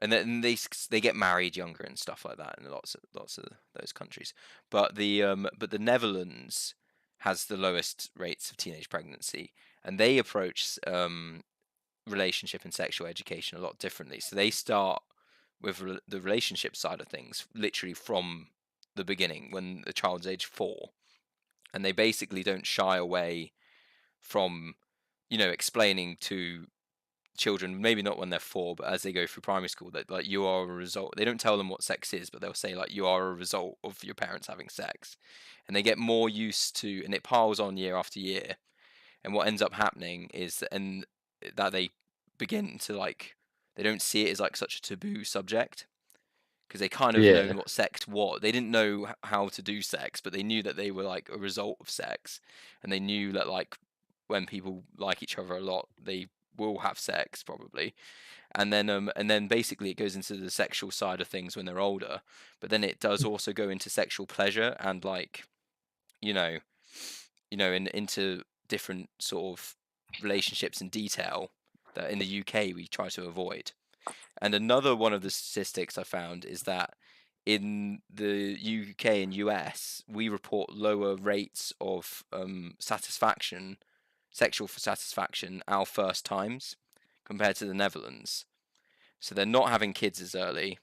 and then they get married younger and stuff like that in lots of those countries. But the Netherlands has the lowest rates of teenage pregnancy, and they approach relationship and sexual education a lot differently. So they start with the relationship side of things literally from the beginning when the child's age 4, and they basically don't shy away from explaining to children, maybe not when they're 4, but as they go through primary school, that like you are a result. They don't tell them what sex is, but they'll say like you are a result of your parents having sex, and they get more used to, and it piles on year after year. And what ends up happening is that they begin to like, they don't see it as like such a taboo subject because they kind of known what sex was. They didn't know how to do sex, but they knew that they were like a result of sex, and they knew that like when people like each other a lot, they will have sex probably, and then basically it goes into the sexual side of things when they're older, but then it does also go into sexual pleasure and like into different sort of relationships in detail that in the UK we try to avoid. And another one of the statistics I found is that in the UK and US we report lower rates of sexual satisfaction our first times compared to the Netherlands. So they're not having kids as early,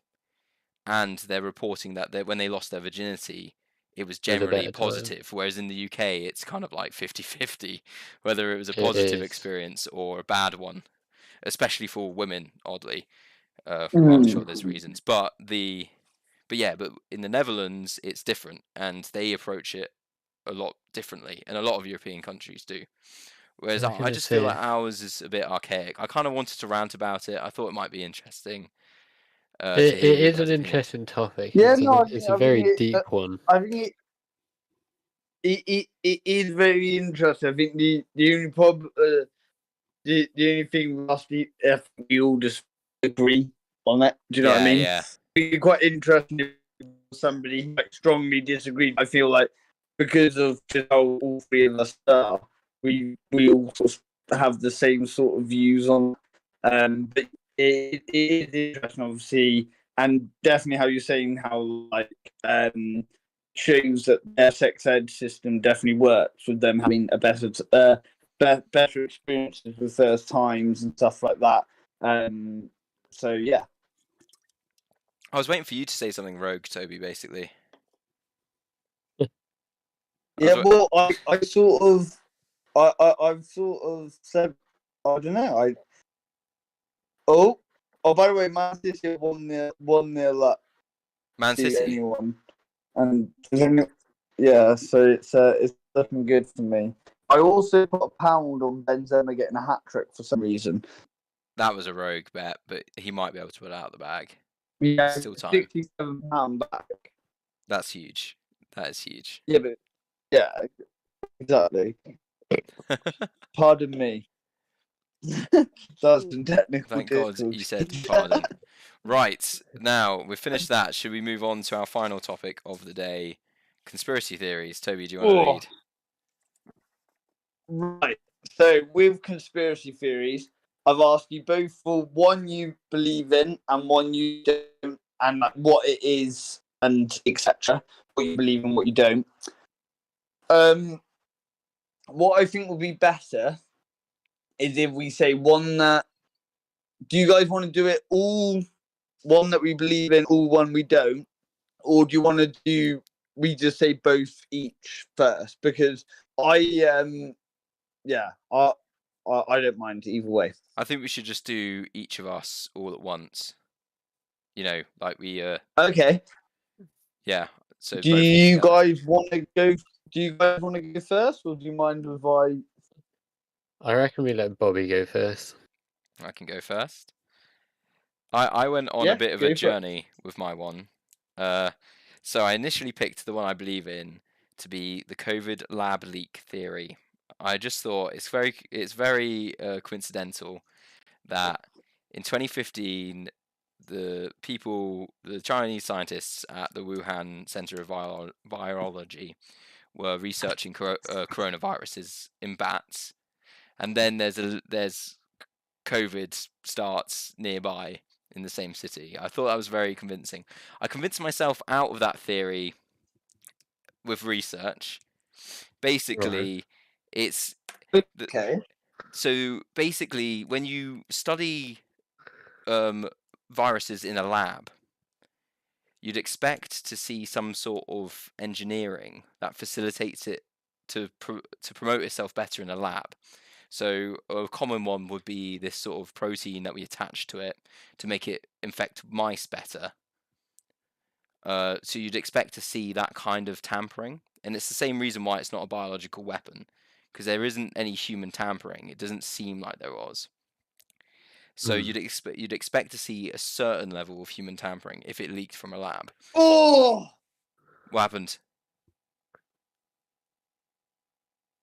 and they're reporting that when they lost their virginity, it was generally positive. Whereas in the UK, it's kind of like 50-50, whether it was a positive experience or a bad one, especially for women, oddly. I'm sure there's reasons. But in the Netherlands, it's different, and they approach it a lot differently, and a lot of European countries do. Whereas I just feel like ours is a bit archaic. I kind of wanted to rant about it. I thought it might be interesting. It is an interesting topic. Yeah, it's a very deep one. I think it is very interesting. I think the only problem, the only thing must be if we all just agree on that. Do you know what I mean? Yeah. It'd be quite interesting if somebody like strongly disagreed. I feel like because of just how all three of us are, we all sort of have the same sort of views on. But it is interesting, obviously, and definitely how you're saying how like shows that their sex ed system definitely works with them having a better experiences with first times and stuff like that. So yeah. I was waiting for you to say something rogue, Toby, basically. Yeah, well, I've sort of said, I don't know. Oh, by the way, Man City 1-0 up. Man City. Anyone, and yeah, so it's looking good for me. I also put a pound on Benzema getting a hat trick for some reason. That was a rogue bet, but he might be able to put it out of the bag. Yeah, still time. £67 back. That's huge. That is huge. Yeah, but yeah, exactly. Pardon me. That's some technical. Thank God you said pardon. Right, now we've finished that. Should we move on to our final topic of the day? Conspiracy theories. Toby, do you want to lead? Right. So with conspiracy theories, I've asked you both for one you believe in and one you don't, and like what it is and etc. What you believe and what you don't. What I think would be better is if we say one that. Do you guys want to do it all? One that we believe in, all one we don't, or do you want to do we just say both each first? Because I don't mind either way. I think we should just do each of us all at once. You know, like we Okay. yeah. So Do both you together. guys want to go? Do you guys want to go first, or do you mind if I reckon we let Bobby go first. I can go first. I went on Yeah, a bit of go a for it. journey with my one. So I initially picked the one I believe in to be the COVID lab leak theory. I just thought it's very coincidental that in 2015 the Chinese scientists at the Wuhan Center of Virology were researching coronaviruses in bats, and then there's COVID starts nearby in the same city. I thought that was very convincing. I convinced myself out of that theory with research. Basically, it's Okay. so basically when you study viruses in a lab, you'd expect to see some sort of engineering that facilitates it to promote itself better in a lab. So a common one would be this sort of protein that we attach to it to make it infect mice better. So you'd expect to see that kind of tampering, and it's the same reason why it's not a biological weapon, because there isn't any human tampering. It doesn't seem like there was. So you'd expect to see a certain level of human tampering if it leaked from a lab. Oh, What happened?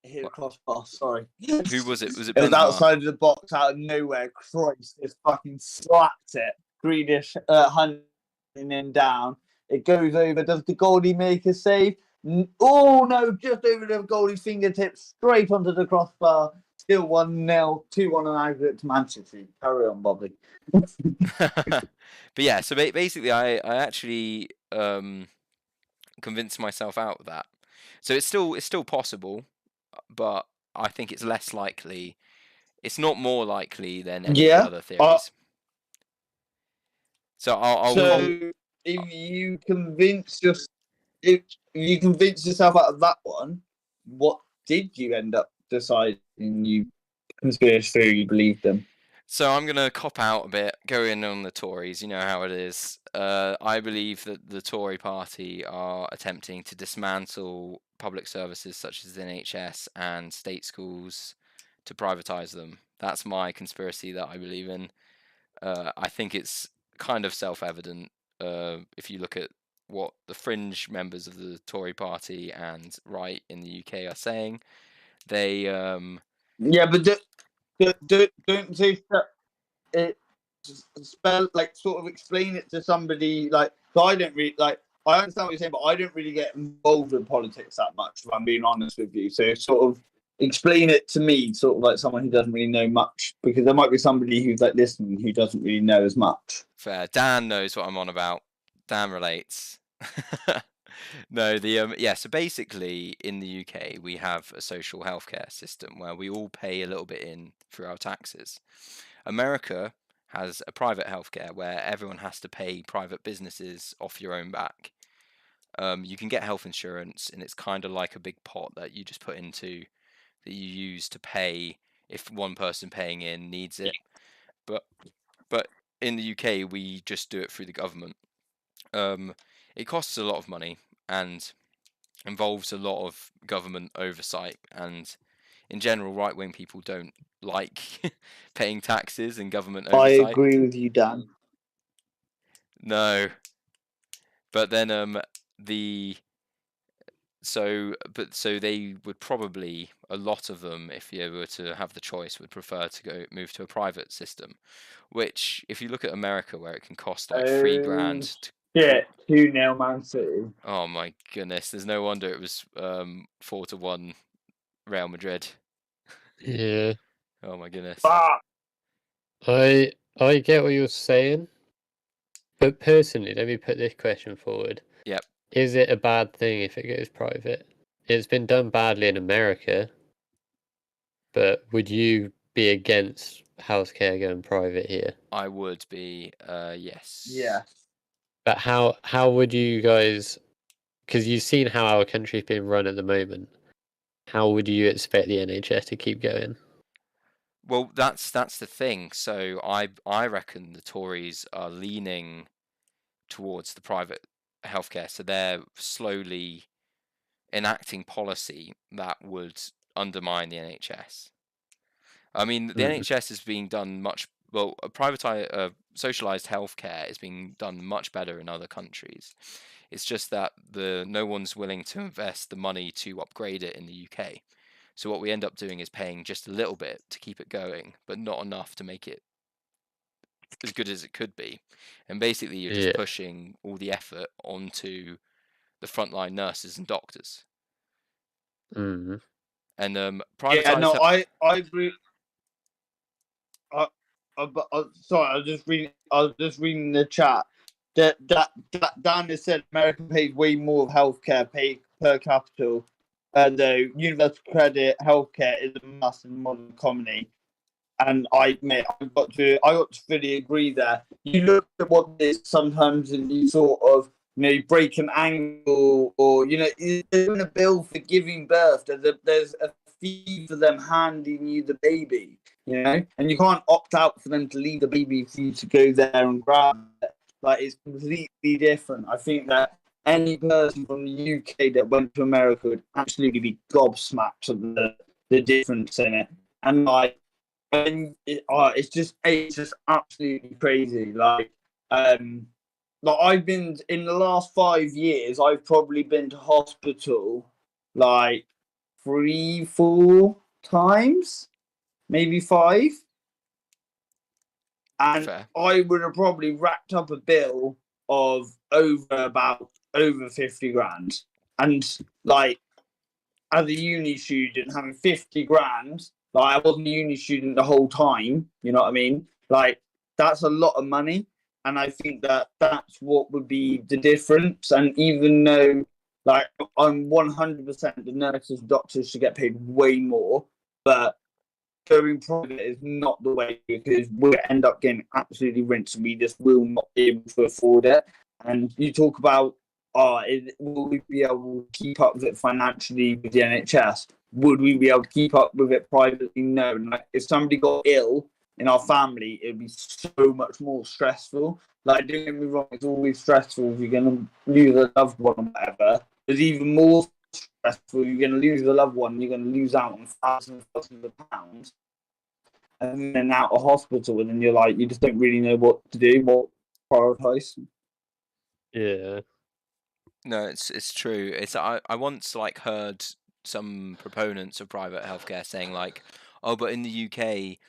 hit a crossbar. Sorry. Who was it? Was it It was Benzema? outside of the box, out of nowhere. Christ, just fucking slapped it. Greenish hunting him down. It goes over. Does the goalie make a save? Oh no! Just over the goalie's fingertips, straight onto the crossbar. Still 1-0, 2-1 on aggregate to Man City. Carry on, Bobby. But yeah, so basically, I actually convinced myself out of that. So it's still possible, but I think it's less likely. It's not more likely than any of the other theories. So if you convince yourself out of that one, what did you end up deciding? You conspiracy theory, you believed them. So I'm gonna cop out a bit, go in on the Tories. You know how it is. I believe that the Tory party are attempting to dismantle public services such as the NHS and state schools to privatise them. That's my conspiracy that I believe in. I think it's kind of self-evident if you look at what the fringe members of the Tory party and right in the UK are saying. They yeah, but don't say it. Spell like sort of explain it to somebody like. So I don't really like. I understand what you're saying, but I don't really get involved in politics that much. If I'm being honest with you, so sort of explain it to me, sort of like someone who doesn't really know much, because there might be somebody who's like listening who doesn't really know as much. Fair. Dan knows what I'm on about. Dan relates. No, so basically in the UK we have a social healthcare system where we all pay a little bit in through our taxes. America has a private healthcare where everyone has to pay private businesses off your own back. You can get health insurance, and it's kind of like a big pot that you just put into that you use to pay if one person paying in needs it. But in the UK we just do it through the government. It costs a lot of money and involves a lot of government oversight, and in general right-wing people don't like paying taxes and government oversight. I agree with you, Dan. No. But then so they would probably, a lot of them, if you were to have the choice, would prefer to move to a private system, which if you look at America where it can cost like $3,000 to... Yeah, 2-0 Man City. Oh my goodness, there's no wonder it was 4-1 Real Madrid. Yeah. Oh my goodness. I get what you're saying, but personally, let me put this question forward. Yep. Is it a bad thing if it goes private? It's been done badly in America, but would you be against healthcare going private here? I would be, yes. Yeah. But how would you guys because you've seen how our country's being run at the moment. How would you expect the NHS to keep going? Well, that's the thing. So I reckon the Tories are leaning towards the private healthcare, so they're slowly enacting policy that would undermine the NHS. I mean, the NHS is being done socialized healthcare is being done much better in other countries. It's just that no one's willing to invest the money to upgrade it in the UK. So what we end up doing is paying just a little bit to keep it going, but not enough to make it as good as it could be. And basically, you're just pushing all the effort onto the frontline nurses and doctors. Mm. And Yeah, no, I agree. Sorry, I was just reading the chat. That Dan has said America pays way more of healthcare pay per capita, though universal credit healthcare is a must in modern economy. And I admit, I got to fully agree there. You look at what it is sometimes, and you sort of, you break an angle, or there's a bill for giving birth. There's a fee for them handing you the baby, and you can't opt out for them to leave the baby for you to go there and grab it. Like, it's completely different. I think that any person from the UK that went to America would absolutely be gobsmacked at the difference in it, and like. And it's just absolutely crazy. Like I've been in the last 5 years. I've probably been to hospital like 3-4 times, maybe 5, and Fair. I would have probably racked up a bill of over 50 grand. And like, as a uni student, having 50 grand. Like, I wasn't a uni student the whole time, you know what I mean? Like, that's a lot of money. And I think that that's what would be the difference. And even though, like, I'm 100% the nurses, doctors should get paid way more, but going private is not the way, because we'll end up getting absolutely rinsed and we just will not be able to afford it. And you talk about, will we be able to keep up with it financially with the NHS? Would we be able to keep up with it privately? No. Like, if somebody got ill in our family, it'd be so much more stressful. Like, don't get me wrong, it's always stressful if you're going to lose a loved one or whatever. There's even more stressful. You're going to lose a loved one, you're going to lose out on thousands of pounds, and then out of hospital, and then you just don't really know what to do, what to prioritize. Yeah. No, it's true. I once heard some proponents of private healthcare saying like, oh, but in the UK,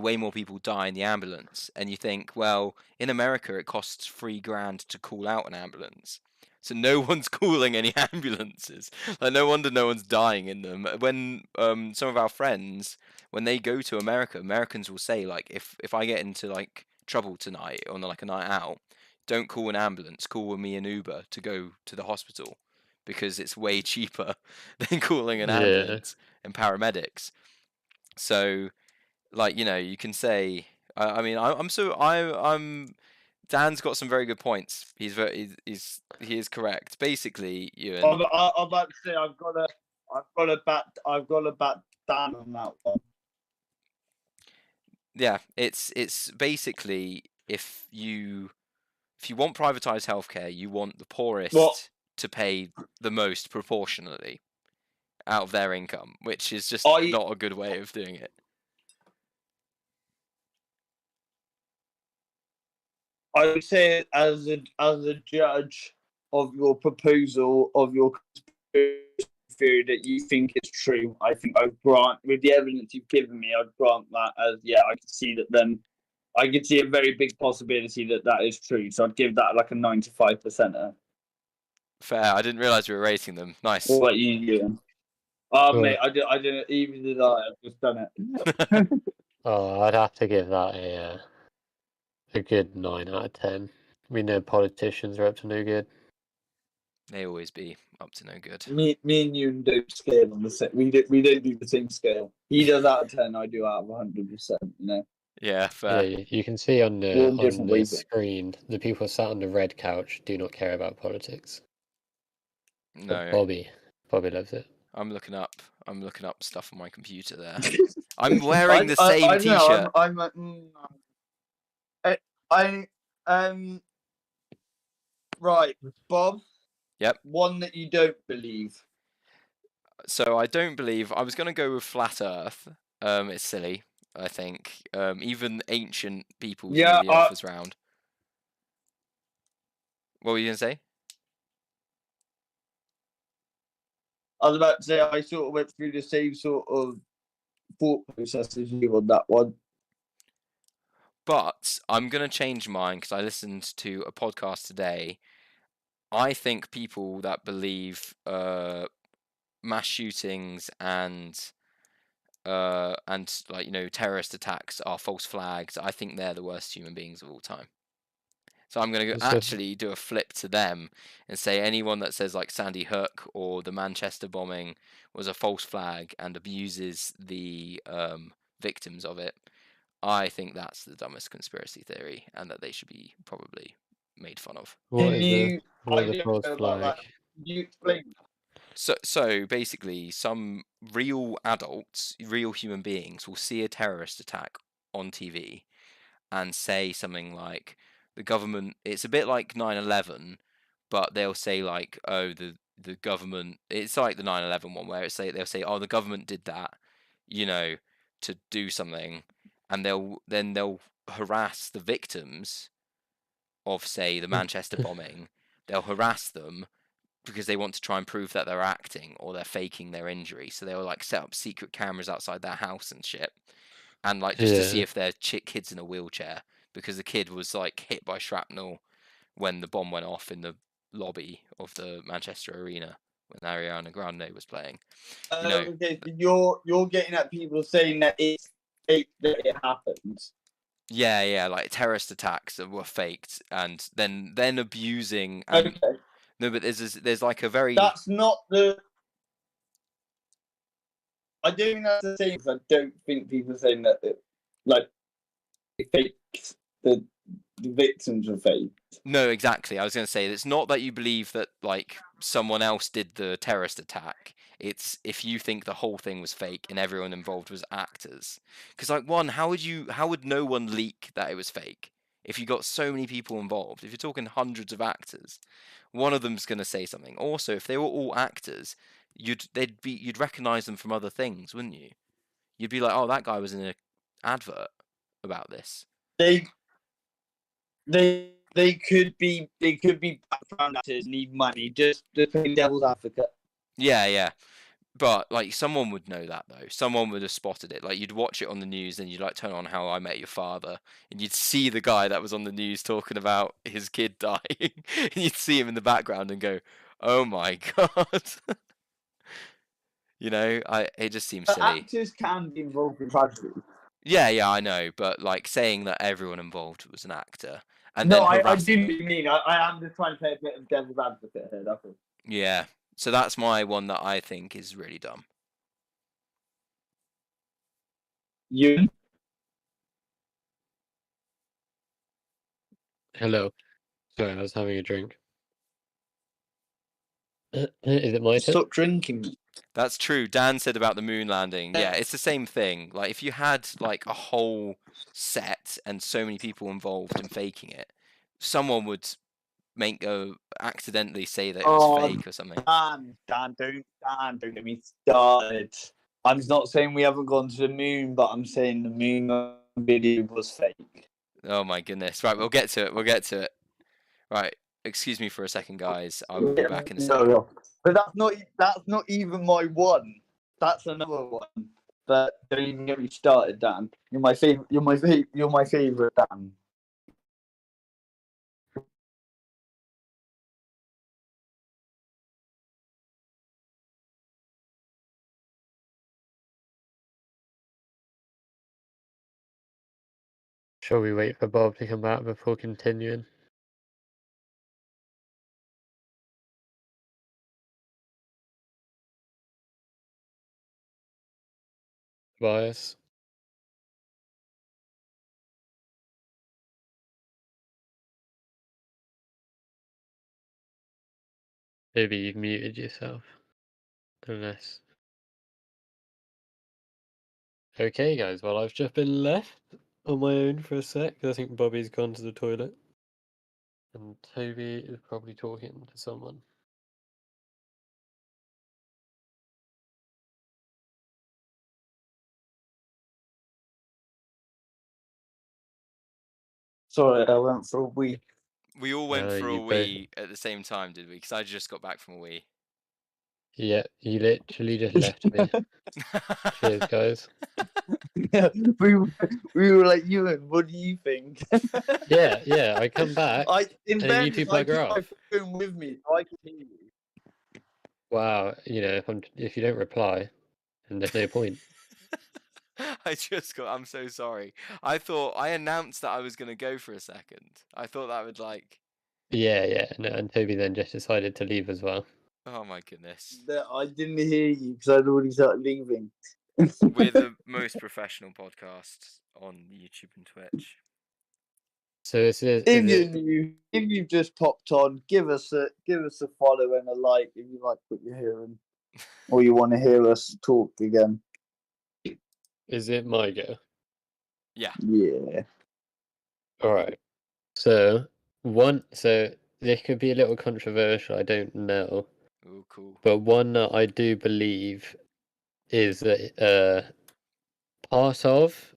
way more people die in the ambulance, and you think, well, in America it costs $3,000 to call out an ambulance, so no one's calling any ambulances. Like, no wonder no one's dying in them. When some of our friends, when they go to America, Americans will say like, if I get into trouble tonight on a night out, don't call an ambulance, call me an Uber to go to the hospital, because it's way cheaper than calling an ambulance and paramedics. So, you can say, I mean, I'm Dan's got some very good points. He is correct. Basically, Ewan. I'm about to say I've got to bat Dan on that one. Yeah, it's basically, if you want privatized healthcare, you want the poorest to pay the most proportionally out of their income, which is just not a good way of doing it. I would say, as a judge of your proposal, of your theory that you think is true, I think I'd grant, with the evidence you've given me, I'd grant that as, I can see that then. I could see a very big possibility that is true, so I'd give that like a 95%. Fair. I didn't realize we were rating them. Nice. What about you, Ewan? Mate, I didn't even did I. I've just done it. Oh, I'd have to give that a good 9 out of 10. We know politicians are up to no good. They always be up to no good. Me and you don't scale on the same. We don't do the same scale. He does out of 10. I do out of 100%. Yeah, fair. Yeah, you can see on the screen, the people sat on the red couch do not care about politics. No, Bobby loves it. I'm looking up stuff on my computer there. I'm wearing the same I know, T-shirt. Right, Bob. Yep. One that you don't believe. So I don't believe I was gonna go with flat Earth. It's silly. I think even ancient peoples knew the Earth was round. What were you gonna say? I was about to say I sort of went through the same sort of thought process as you on that one. But I'm gonna change mine because I listened to a podcast today. I think people that believe mass shootings and like terrorist attacks are false flags. I think they're the worst human beings of all time. So I'm going to actually do a flip to them and say anyone that says like Sandy Hook or the Manchester bombing was a false flag and abuses the victims of it, I think that's the dumbest conspiracy theory and that they should be probably made fun of. What is the false flag? You explain. So basically, some real adults, real human beings, will see a terrorist attack on TV and say something like, the government, it's a bit like 9/11, but they'll say like, oh, the government, it's like the 9/11 one where they'll say, oh, the government did that, to do something, and they'll harass the victims of, say, the Manchester bombing. They'll harass them because they want to try and prove that they're acting or they're faking their injury. So they'll like set up secret cameras outside their house and shit, and like just to see if their kid's in a wheelchair because the kid was like hit by shrapnel when the bomb went off in the lobby of the Manchester Arena when Ariana Grande was playing. Okay, so you're getting at people saying that it's fake that it happened. Yeah, like terrorist attacks that were faked, and then abusing. And Okay. no, but there's like a very. That's not the. I don't think that's the same. I don't think people saying that it fakes the victims are fake. No, exactly. I was going to say it's not that you believe that like someone else did the terrorist attack. It's if you think the whole thing was fake and everyone involved was actors. Because like how would no one leak that it was fake if you got so many people involved? If you're talking hundreds of actors, one of them's going to say something. Also, if they were all actors, you'd recognize them from other things, wouldn't you? You'd be like, oh, that guy was in an advert about this. They could be background actors, need money, just to play devil's advocate. Yeah. But like someone would know that though. Someone would have spotted it. Like you'd watch it on the news and you'd like turn on How I Met Your Father and you'd see the guy that was on the news talking about his kid dying and you'd see him in the background and go, "Oh my god." It just seems silly. Actors can be involved in tragedy. Yeah, I know, but like saying that everyone involved was an actor and no, then I do harassing what you mean. I am just trying to play a bit of devil's advocate here. That's all. Yeah. So that's my one that I think is really dumb. You? Hello. Sorry, I was having a drink. Is it my turn? Stop drinking. That's true. Dan said about the moon landing. Yeah, it's the same thing. Like if you had like a whole set and so many people involved in faking it, someone would accidentally say that it was fake or something. Dan, don't get me started. I'm not saying we haven't gone to the moon, but I'm saying the moon video was fake. Oh my goodness. Right, we'll get to it. Right, excuse me for a second, guys. I will be back in a second. No. But that's not even my one. That's another one. But don't even get me started, Dan. You're my favorite. You're my favorite, Dan. Shall we wait for Bob to come back before continuing? Bias. Maybe you've muted yourself. Unless. Okay, guys. Well, I've just been left on my own for a sec. 'Cause I think Bobby's gone to the toilet, and Toby is probably talking to someone. Sorry, I went for a wee. We all went for a You both. wee at the same time, did we? Because I just got back from a wee. Yeah, you literally just left me. Cheers, guys. we were like, Ewan, what do you think? Yeah. I come back. In and you two fairness, I bugger took my off. phone with me, so I could hear you. Wow. If you don't reply, then there's no point. I'm so sorry. I announced that I was gonna go for a second. I thought that would like. Yeah. No, and Toby then just decided to leave as well. Oh my goodness. That I didn't hear you because I'd already started leaving. We're the most professional podcast on YouTube and Twitch. So is If you're new, if you've just popped on, give us a follow and a like if you like what you're hearing, or you want to hear us talk again. Is it my go? Yeah. Yeah. All right. So this could be a little controversial. I don't know, Oh, cool. but one that I do believe is that part of.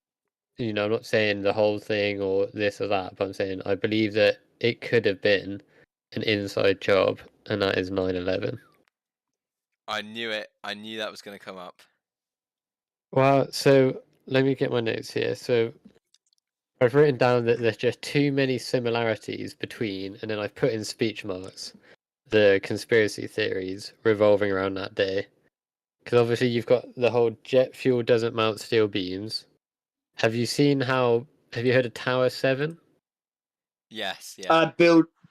I'm not saying the whole thing or this or that, but I'm saying I believe that it could have been an inside job, and that is 9/11. I knew it. I knew that was gonna come up. Well, so let me get my notes here. So I've written down that there's just too many similarities between, and then I've put in speech marks, the conspiracy theories revolving around that day. Because obviously you've got the whole jet fuel doesn't melt steel beams. Have you heard of Tower 7? Yes. Yeah.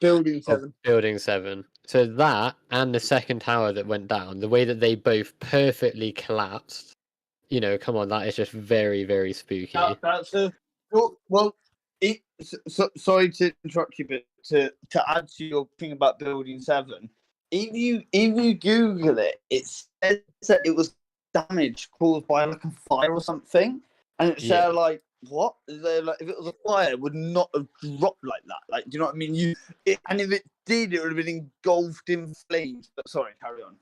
Building Or 7. Building 7. So that and the second tower that went down, the way that they both perfectly collapsed, come on, that is just very, very spooky. That's a well. Sorry to interrupt you, but to add to your thing about Building 7, if you Google it, it says that it was damage caused by like a fire or something, and it said Yeah. like what? Like, if it was a fire, it would not have dropped like that. Like, do you know what I mean? And if it did, it would have been engulfed in flames. But sorry, carry on.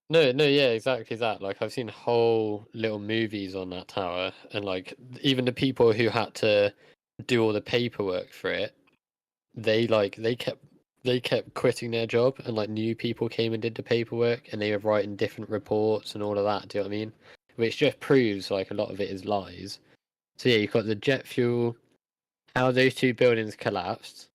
No, yeah, exactly that. Like I've seen whole little movies on that tower, and like even the people who had to do all the paperwork for it, they kept quitting their job, and like new people came and did the paperwork, and they were writing different reports and all of that. Do you know what I mean? Which just proves like a lot of it is lies. So yeah, you've got the jet fuel, how those two buildings collapsed.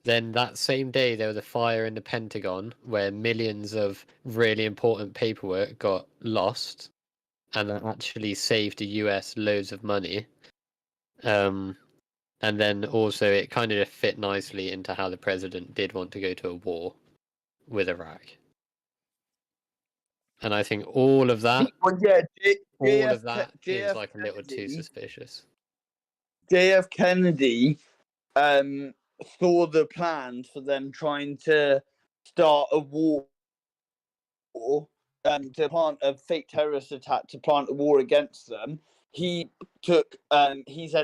Then that same day, there was a fire in the Pentagon where millions of really important paperwork got lost, and that actually saved the US loads of money. And then also, it kind of fit nicely into how the president did want to go to a war with Iraq. And I think all of that, Well, yeah, is like a little too Kennedy. suspicious. JF Kennedy saw the plans for them trying to start a war, to plant a fake terrorist attack to plant a war against them. He said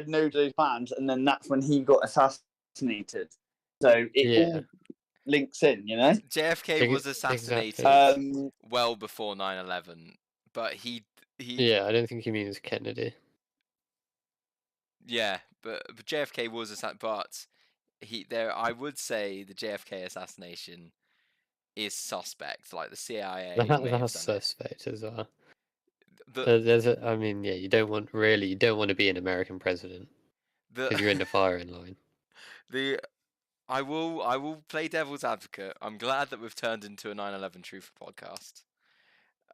no to those plans, and then that's when he got assassinated. So it all links in, JFK was assassinated Exactly. well before 9/11, but he. Yeah, I don't think he means Kennedy. Yeah, but JFK was but I would say the JFK assassination is suspect. Like the CIA may have done That's suspect as well. The, I mean, yeah, you don't want to be an American president because you're in the firing line. I will play devil's advocate. I'm glad that we've turned into a 9/11 Truth podcast.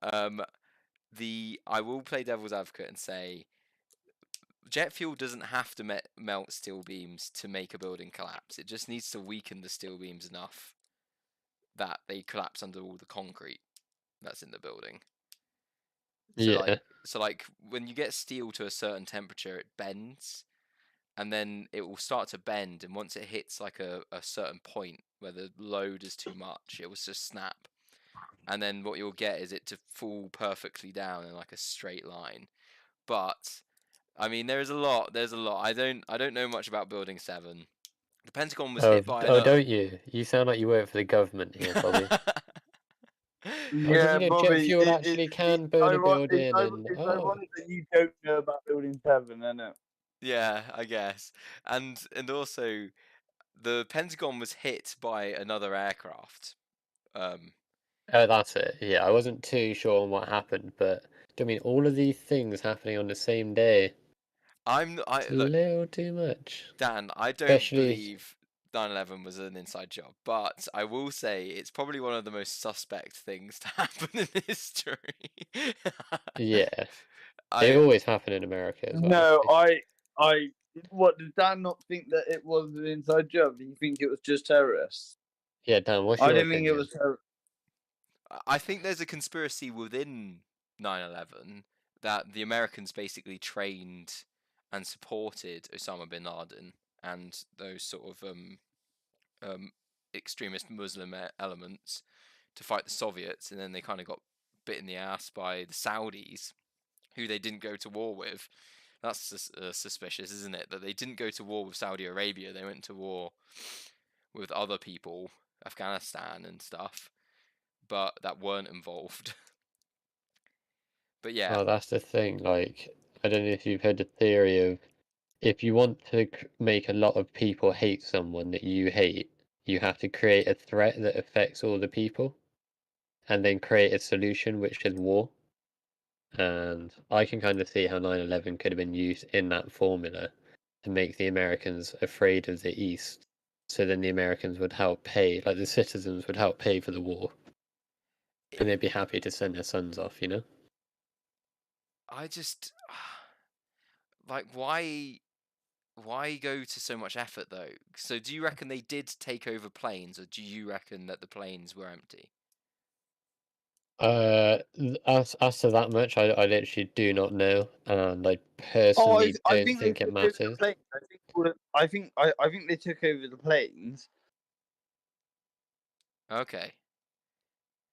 I will play devil's advocate and say jet fuel doesn't have to melt steel beams to make a building collapse. It just needs to weaken the steel beams enough that they collapse under all the concrete that's in the building. So like when you get steel to a certain temperature, it bends, and then it will start to bend, and once it hits like a certain point, where the load is too much, it will just snap. And then what you'll get is it to fall perfectly down in like a straight line. But I mean, there's a lot. I don't know much about Building 7. The Pentagon was hit by another. don't you? You sound like you work for the government here, Bobby. Yeah, Jet Bobby, fuel actually can build a building, and it's ironic that you don't know about Building 7, isn't it? Yeah, I guess. And also the Pentagon was hit by another aircraft. oh, that's it. Yeah, I wasn't too sure on what happened, but I mean, all of these things happening on the same day. It's a Look, little too much. Dan, I don't Especially, believe 9/11 was an inside job, but I will say it's probably one of the most suspect things to happen in history. yeah, they I always happen in America as well. No, what, did Dan not think that it was an inside job? Do you think it was just terrorists? Yeah, Dan, what's I your didn't think it opinion? was terrorists. I think there's a conspiracy within 9/11 that the Americans basically trained and supported Osama bin Laden and those sort of extremist Muslim elements to fight the Soviets, and then they kind of got bit in the ass by the Saudis, who they didn't go to war with. That's suspicious, isn't it? That they didn't go to war with Saudi Arabia, they went to war with other people, Afghanistan and stuff, but that weren't involved. But yeah, Well, that's the thing. Like, I don't know if you've heard the theory of if you want to make a lot of people hate someone that you hate, you have to create a threat that affects all the people, and then create a solution, which is war. And I can kind of see how 9/11 could have been used in that formula to make the Americans afraid of the East. So then the Americans would help pay, like the citizens would help pay for the war. And they'd be happy to send their sons off, you know? I just like why go to so much effort though? So do you reckon they did take over planes, or do you reckon that the planes were empty? As to that much, I literally do not know, and I Oh, personally I don't think they think it took over the matters. planes. I think they took over the planes. Okay.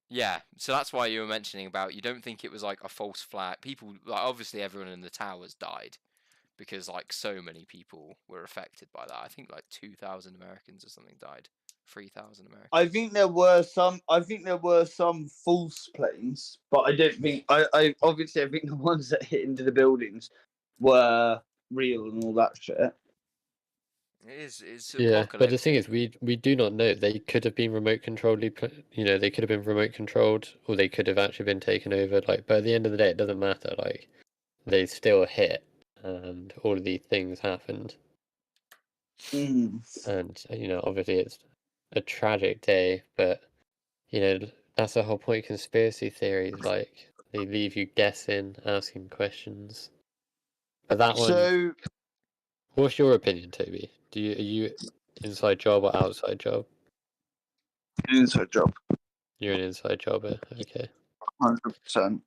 Yeah, so that's why you were mentioning about you don't think it was like a false flag. People, like obviously everyone in the towers died because like so many people were affected by that. I think like 2,000 Americans or something died. 3,000 Americans. I think there were some. I think there were some false planes, but I don't think. I obviously I think the ones that hit into the buildings were real and all that shit. It's Yeah, but the thing apocalyptic. is, we do not know. They could have been remote controlled. You know, they could have been remote controlled, or they could have actually been taken over. Like, but at the end of the day, it doesn't matter. Like, they still hit, and all of these things happened. And you know, obviously, it's a tragic day, but you know, that's the whole point of conspiracy theories. Like, they leave you guessing, asking questions. But that one, So what's your opinion, Toby? Are you inside job or outside job? inside job, You're an inside jobber, okay. 100%.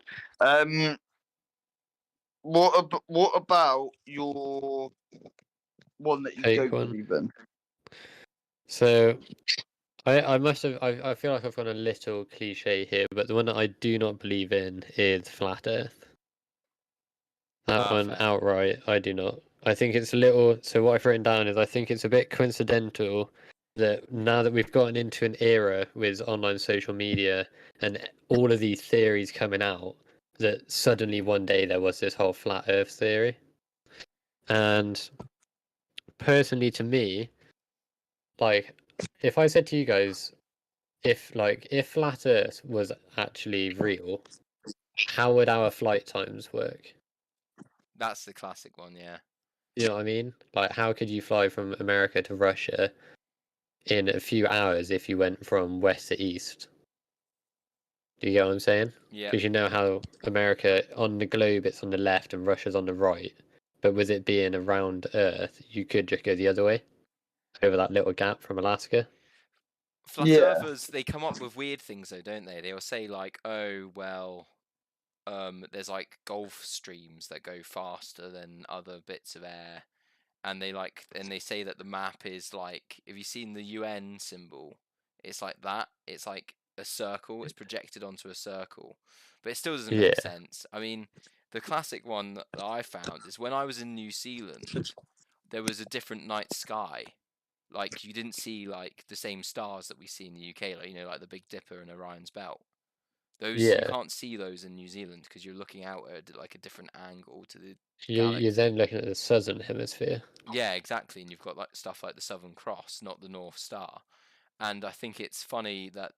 What about your one that you Fake don't one. believe in? So I must have I feel like I've gone a little cliche here, but the one that I do not believe in is flat Earth. That one Perfect. outright, I do not. I think it's a little. So what I've written down is I think it's a bit coincidental that now that we've gotten into an era with online social media and all of these theories coming out, that suddenly one day there was this whole flat Earth theory. And personally, to me, like, if I said to you guys, if flat Earth was actually real, how would our flight times work? That's the classic one, yeah. You know what I mean? Like, how could you fly from America to Russia in a few hours if you went from west to east? Do you get what I'm saying? Yeah. Because you know how America on the globe it's on the left and Russia's on the right, but with it being around Earth, you could just go the other way over that little gap from Alaska. Flat Yeah. earthers, they come up with weird things though, don't they? They will say like, "Oh, well, there's like Gulf streams that go faster than other bits of air." And they say that the map is like, have you seen the UN symbol? it's like that. It's like a circle. It's projected onto a circle, but it still doesn't Yeah. make sense. I mean, the classic one that I found is when I was in New Zealand, there was a different night sky. Like you didn't see like the same stars that we see in the UK, like like the Big Dipper and Orion's Belt. Those you Yeah. can't see those in New Zealand because you're looking out at like a different angle to the You're galaxy. then looking at the southern hemisphere. Yeah, exactly. And you've got like stuff like the Southern Cross, not the North Star. And I think it's funny that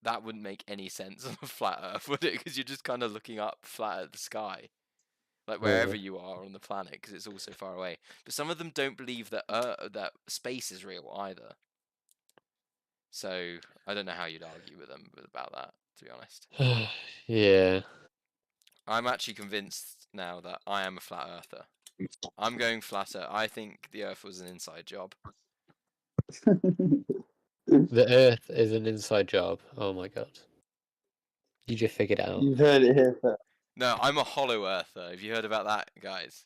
that wouldn't make any sense on a flat Earth, would it? Because you're just kind of looking up flat at the sky, like wherever you are on the planet, because it's all so far away. But some of them don't believe that that space is real either. So I don't know how you'd argue with them about that, to be honest. Yeah. I'm actually convinced now that I am a flat earther. I'm going flatter. I think the Earth was an inside job. The Earth is an inside job. Oh my god. You just figured it out. You've heard it here first. No, I'm a hollow earther. Have you heard about that, guys?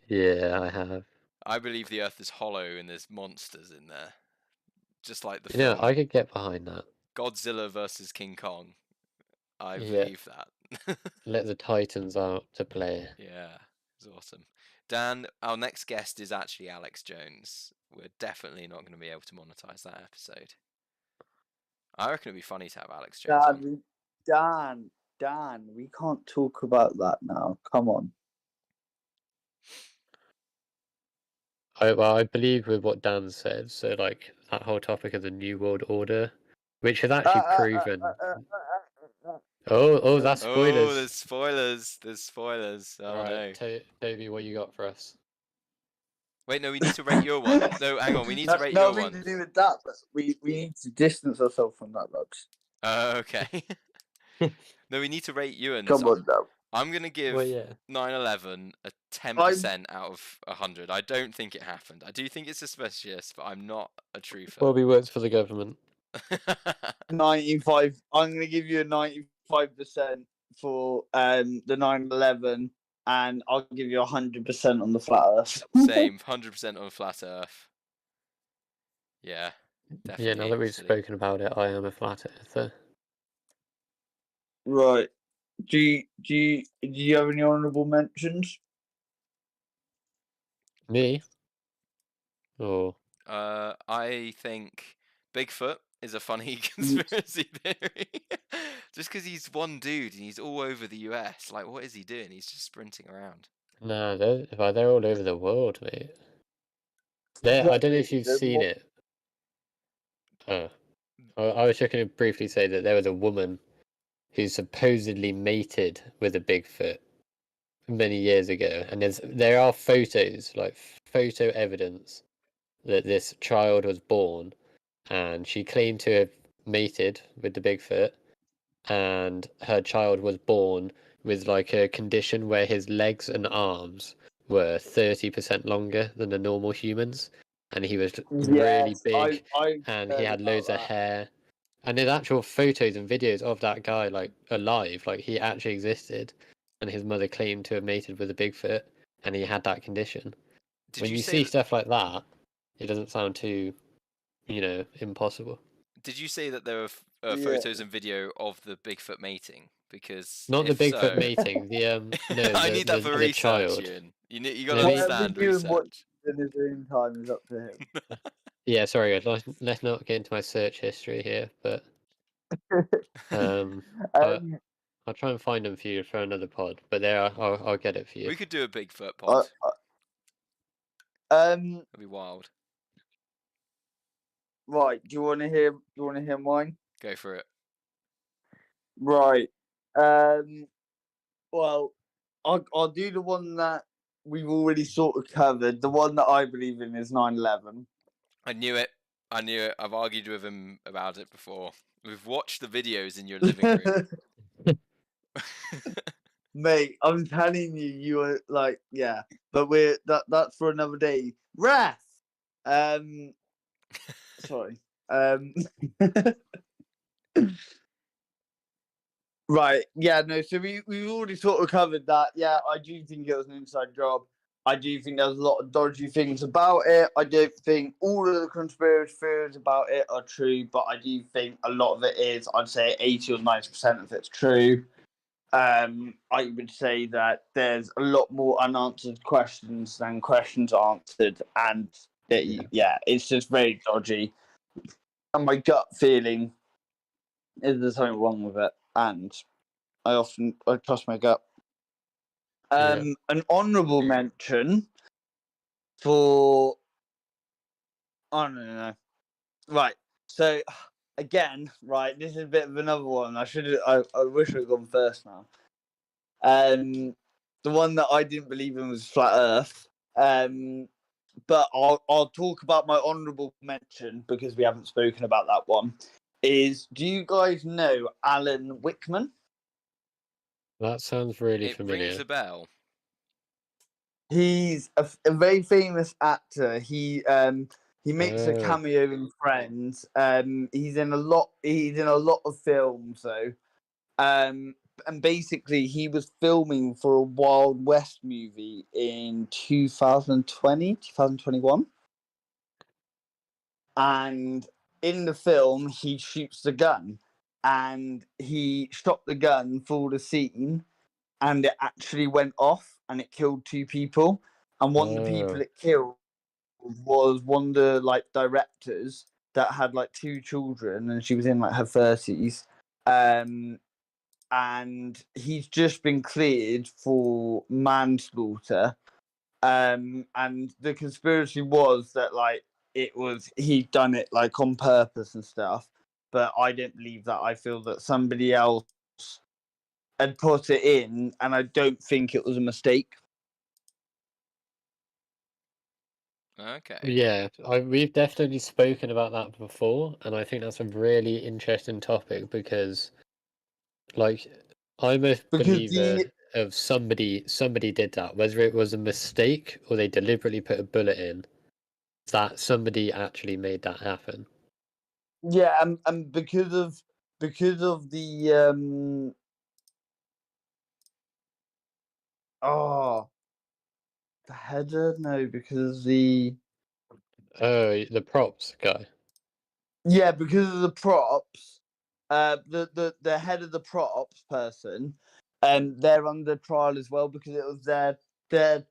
Yeah, I have. I believe the Earth is hollow and there's monsters in there. Just like the Yeah, film I could get behind that. Godzilla versus King Kong. I Yeah. believe that. Let the Titans out to play. Yeah, it's awesome. Dan, our next guest is actually Alex Jones. We're definitely not going to be able to monetize that episode. I reckon it'd be funny to have Alex Jones on. Dan, we can't talk about that now. Come on. I believe with what Dan said, so like that whole topic of the New World Order, which has actually proven. Oh, that's spoilers. Oh, there's spoilers. There's spoilers. Oh Right, no. Toby, what you got for us? Wait, no, we need to rate your one. No, hang on, we need to rate your one. Nothing to do with that, but we need to distance ourselves from that, lads. Okay. No, we need to rate Ewan's. Come on, now. I'm gonna give Well, yeah. 9/11 a 10% out of 100. I don't think it happened. I do think it's suspicious, but I'm not a truther. Bobby works for the government. 95. I'm gonna give you a 95% for the 9/11, and I'll give you 100% on the flat Earth. Same, 100% on flat Earth. Yeah, definitely. Yeah, now that we've silly. spoken about it, I am a flat earther. Right. Do you have any honourable mentions? Me? Oh. I think Bigfoot is a funny conspiracy theory. Just because he's one dude and he's all over the US. Like, what is he doing? He's just sprinting around. No, they're all over the world, mate. I don't know if you've seen it. I was just going to briefly say that there was a woman who supposedly mated with a Bigfoot many years ago, and there are photos, like photo evidence that this child was born, and she claimed to have mated with the Bigfoot, and her child was born with like a condition where his legs and arms were 30% longer than the normal humans, and he was really big, and he had loads of hair. And there's actual photos and videos of that guy, like, alive. Like, he actually existed. And his mother claimed to have mated with a Bigfoot. And he had that condition. When you see stuff like that, it doesn't sound too, impossible. Did you say that there were photos and video of the Bigfoot mating? Because not the Bigfoot mating. No, I need that for research, child. Ian. You got to understand research. In his own time is up to him. Yeah, sorry, let's not get into my search history here, but I'll try and find them for you for another pod. But I'll get it for you. We could do a Bigfoot pod. That'd be wild. Right, do you want to hear mine? Go for it. Right. Well, I'll do the one that we've already sort of covered. The one that I believe in is 9/11. I knew it. I've argued with him about it before. We've watched the videos in your living room. Mate, I'm telling you, you were like, yeah. But that's for another day. Wrath. Sorry. Right. Yeah. No. So we've already sort of covered that. Yeah, I do think it was an inside job. I do think there's a lot of dodgy things about it. I don't think all of the conspiracy theories about it are true, but I do think a lot of it is. I'd say 80 or 90% of it's true. I would say that there's a lot more unanswered questions than questions answered, and it's just very dodgy. And my gut feeling is there's something wrong with it, and I trust my gut. An honourable mention for no. Right. So again, right, this is a bit of another one. I wish I'd gone first now. The one that I didn't believe in was Flat Earth. But I'll talk about my honourable mention because we haven't spoken about that one. Do you guys know Alan Wickman? That sounds really It familiar. rings a bell. He's a very famous actor. He makes a cameo in Friends. He's in a lot of films though. And basically he was filming for a Wild West movie in 2021. And in the film he shoots the gun, and he shot the gun for the scene, and it actually went off and it killed 2 people. And one of the people it killed was one of the directors that had 2 children, and she was in her 30s. And he's just been cleared for manslaughter. And the conspiracy was that he'd done it on purpose and stuff. But I don't believe that. I feel that somebody else had put it in, and I don't think it was a mistake. Okay. Yeah, we've definitely spoken about that before, and I think that's a really interesting topic because, I'm a believer of somebody did that, whether it was a mistake or they deliberately put a bullet in, that somebody actually made that happen. Yeah, and because of the the header? No, because the props guy. Yeah, because of the props. The head of the props person, they're under trial as well because it was their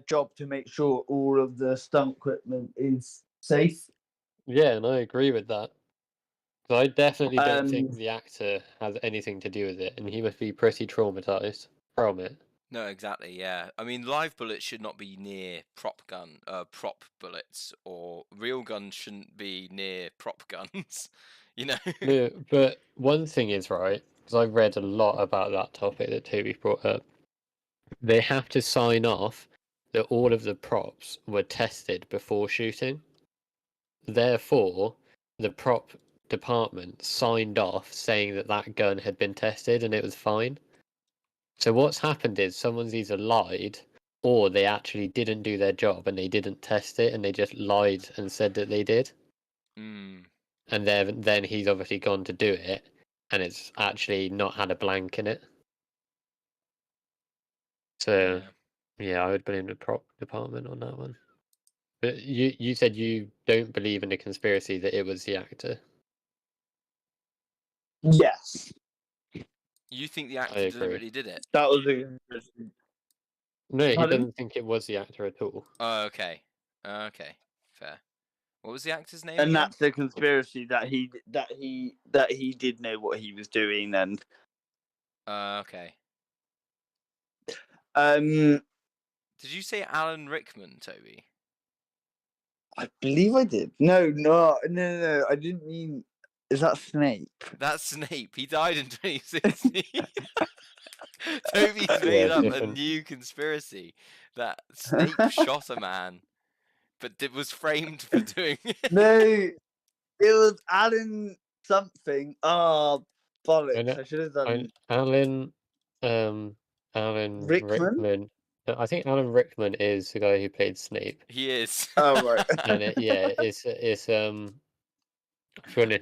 job to make sure all of the stunt equipment is safe. Yeah, and I agree with that. But I definitely don't think the actor has anything to do with it, and he must be pretty traumatized from it. No, exactly. Yeah, I mean, live bullets should not be near prop bullets, or real guns shouldn't be near prop guns. No, but one thing is right, because I've read a lot about that topic that Toby brought up. They have to sign off that all of the props were tested before shooting. Therefore, the prop department signed off saying that gun had been tested and it was fine. So what's happened is someone's either lied or they actually didn't do their job and they didn't test it and they just lied and said that they did. Mm. And then he's obviously gone to do it and it's actually not had a blank in it. So yeah, I would blame the prop department on that one. But you said you don't believe in the conspiracy that it was the actor. Yes. You think the actor deliberately did it? That was a conspiracy. No, he doesn't think it was the actor at all. Oh, okay. Okay, fair. What was the actor's name? And again? that's the conspiracy that he did know what he was doing, and okay. Did you say Alan Rickman, Toby? I believe I did. No, I didn't mean. Is that Snape? That's Snape. He died in 2016. Toby's made up a new conspiracy that Snape shot a man, but it was framed for doing it. No, it was Alan something. Oh, bollocks! I should have done. Alan Rickman. I think Alan Rickman is the guy who played Snape. He is. Oh right. And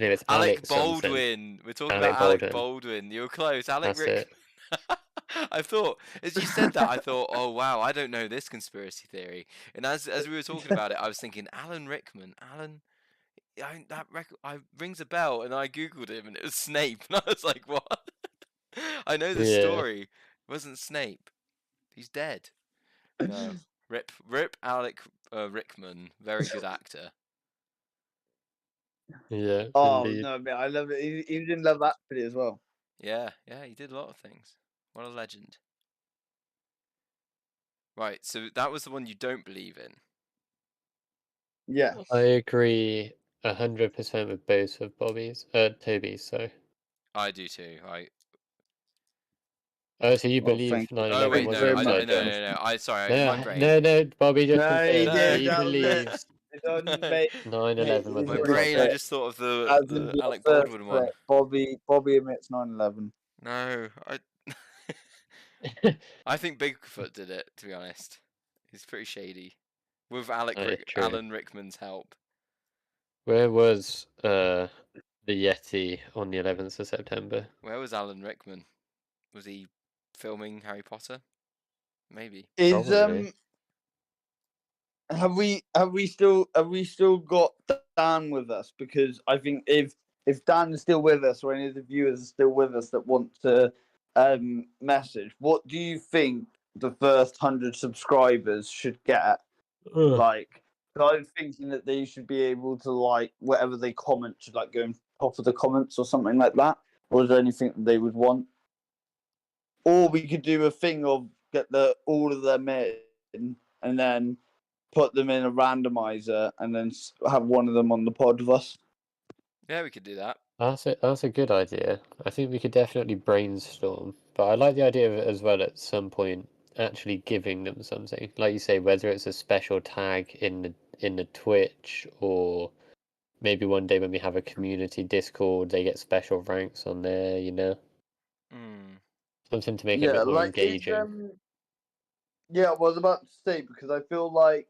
it's Alec Baldwin. We're talking about Alec Baldwin. You're close. Alec Rickman. I thought, as you said that, I thought, oh wow, I don't know this conspiracy theory. And as we were talking about it, I was thinking, Alan Rickman, I rings a bell, and I googled him, and it was Snape, and I was like, what? I know the Yeah. story. It wasn't Snape. He's dead. No, rip Alec Rickman, very good actor. Yeah, Oh indeed. no, man, I love it. He didn't love Actually as well. Yeah, he did a lot of things. What a legend. Right, so that was the one you don't believe in. Yeah. I agree 100% with both of Toby's. So, I do too. so you Well, believe thank 9/11 Oh wait, Thank you was no, very I much, suicide? no, Dennis. no, no. Sorry, my No, brain. no, Bobby just No, he confirmed. did. He That was it. believes It's on mate. 9/11 was My He's brain. I suicide. just thought of As in the your Alec first Baldwin one. threat, Bobby admits 9/11. No, I think Bigfoot did it. To be honest, he's pretty shady. With True. Alan Rickman's help. Where was the Yeti on the 11th of September? Where was Alan Rickman? Was he filming Harry Potter? Maybe. Is Probably. have we still got Dan with us? Because I think if Dan is still with us, or any of the viewers are still with us that want to message, what do you think the first 100 subscribers should get? Like, 'cause I'm thinking that they should be able to, like, whatever they comment should, like, go in top of the comments or something like that. Or is there anything that they would want? Or we could do a thing of get all of them in and then put them in a randomizer and then have one of them on the pod with us. Yeah, we could do that. That's a good idea. I think we could definitely brainstorm, but I like the idea of it as well at some point actually giving them something. Like you say, whether it's a special tag in the Twitch, or maybe one day when we have a community Discord, they get special ranks on there, you know? Mm. Something to make it a bit more engaging. Yeah, I was about to say, because I feel like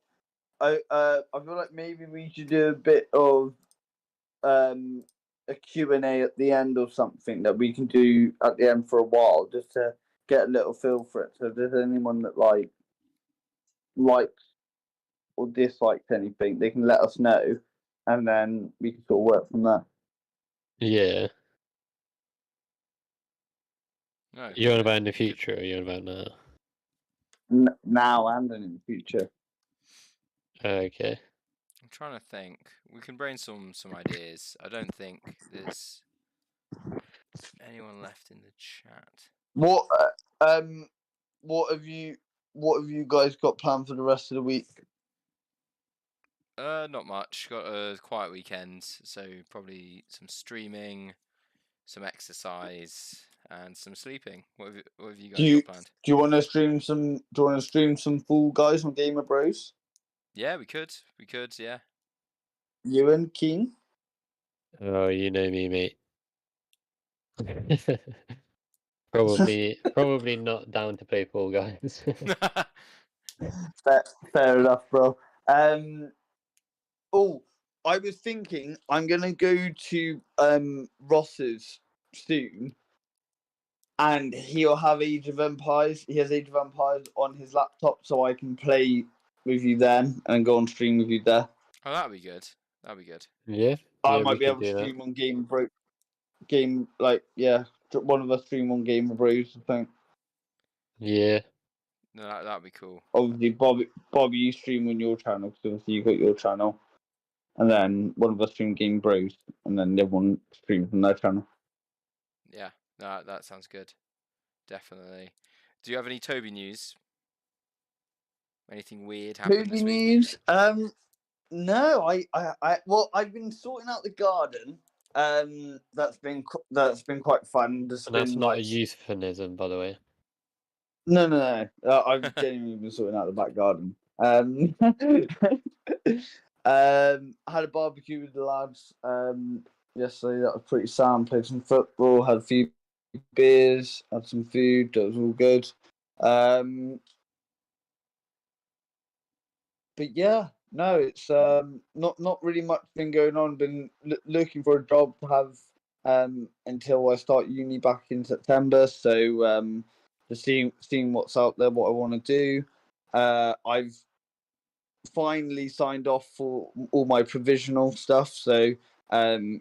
I feel like maybe we should do a bit of a Q&A at the end or something that we can do at the end for a while, just to get a little feel for it. So if there's anyone that likes or dislikes anything, they can let us know, and then we can sort of work from there. Yeah. No, You're on yeah, about in the that'd be good. future, or you're on about now? Now and in the future. Okay. I'm trying to think. We can brainstorm some ideas. I don't think there's anyone left in the chat. What what have you guys got planned for the rest of the week? Not much. Got a quiet weekend, so probably some streaming, some exercise, and some sleeping. What have you guys got planned? Do you want to stream some? Do you want to stream some Fall Guys on Gamer Bros? Yeah, we could. We could. Yeah. You and Keen? Oh, you know me, mate. Probably not down to play Fall Guys. Fair enough, bro. Oh, I was thinking I'm gonna go to Ross's soon, and he'll have Age of Empires. He has Age of Empires on his laptop, so I can play with you then and go on stream with you there. Oh, that'd be good. That'd be good. Yeah, I we might be could able to do that. stream on one of us stream on Game of Bros. I think. Yeah. No, that'd be cool. Obviously, Bobby, you stream on your channel because obviously you got your channel, and then one of us stream Game Bros, and then the other one streams from their channel. Yeah, no, that sounds good. Definitely. Do you have any Toby news? Anything weird happened this week? news? No, well, I've been sorting out the garden. That's been quite fun. And that's not a euphemism, by the way. No. I've genuinely been sorting out the back garden. Had a barbecue with the lads yesterday. That was pretty sound. Played some football. Had a few beers. Had some food. That was all good. But yeah, no, it's not really much been going on. Been looking for a job to have until I start uni back in September. So just seeing what's out there, what I want to do. I've finally signed off for all my provisional stuff, so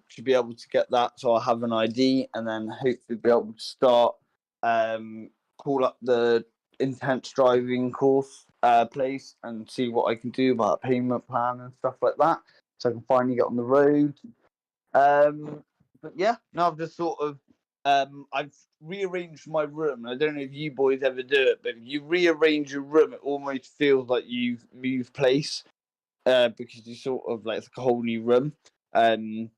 should be able to get that, so I'll have an ID, and then hopefully be able to start call up the intense driving course place and see what I can do about a payment plan and stuff like that, so I can finally get on the road. But yeah, no, I've just sort of I've rearranged my room. I don't know if you boys ever do it, but if you rearrange your room, it almost feels like you've moved place because you sort of like it's like a whole new room. You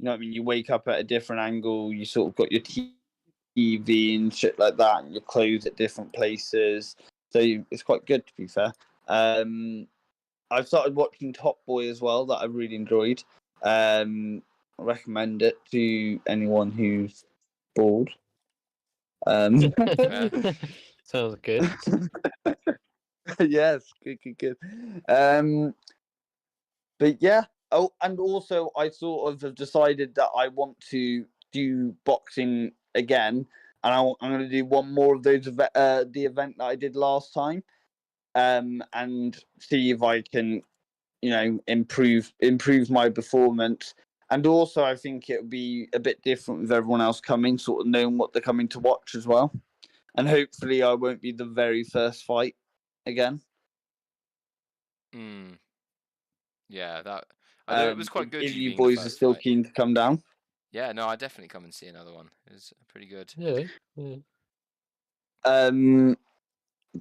know what I mean? You wake up at a different angle. You sort of got your TV and shit like that, and your clothes at different places. So it's quite good, to be fair. I've started watching Top Boy as well, that I really enjoyed. I recommend it to anyone who's bored. Sounds good. Yes, good. But yeah. Oh, and also I sort of have decided that I want to do boxing again, and I'm going to do one more of those the event that I did last time, and see if I can, you know, improve my performance. And also, I think it'll be a bit different with everyone else coming, sort of knowing what they're coming to watch as well. And hopefully, I won't be the very first fight again. Yeah, that I know it was quite good. If you being the boys are first still fight. keen to come down. Yeah, no, I'd definitely come and see another one. It was pretty good. Yeah.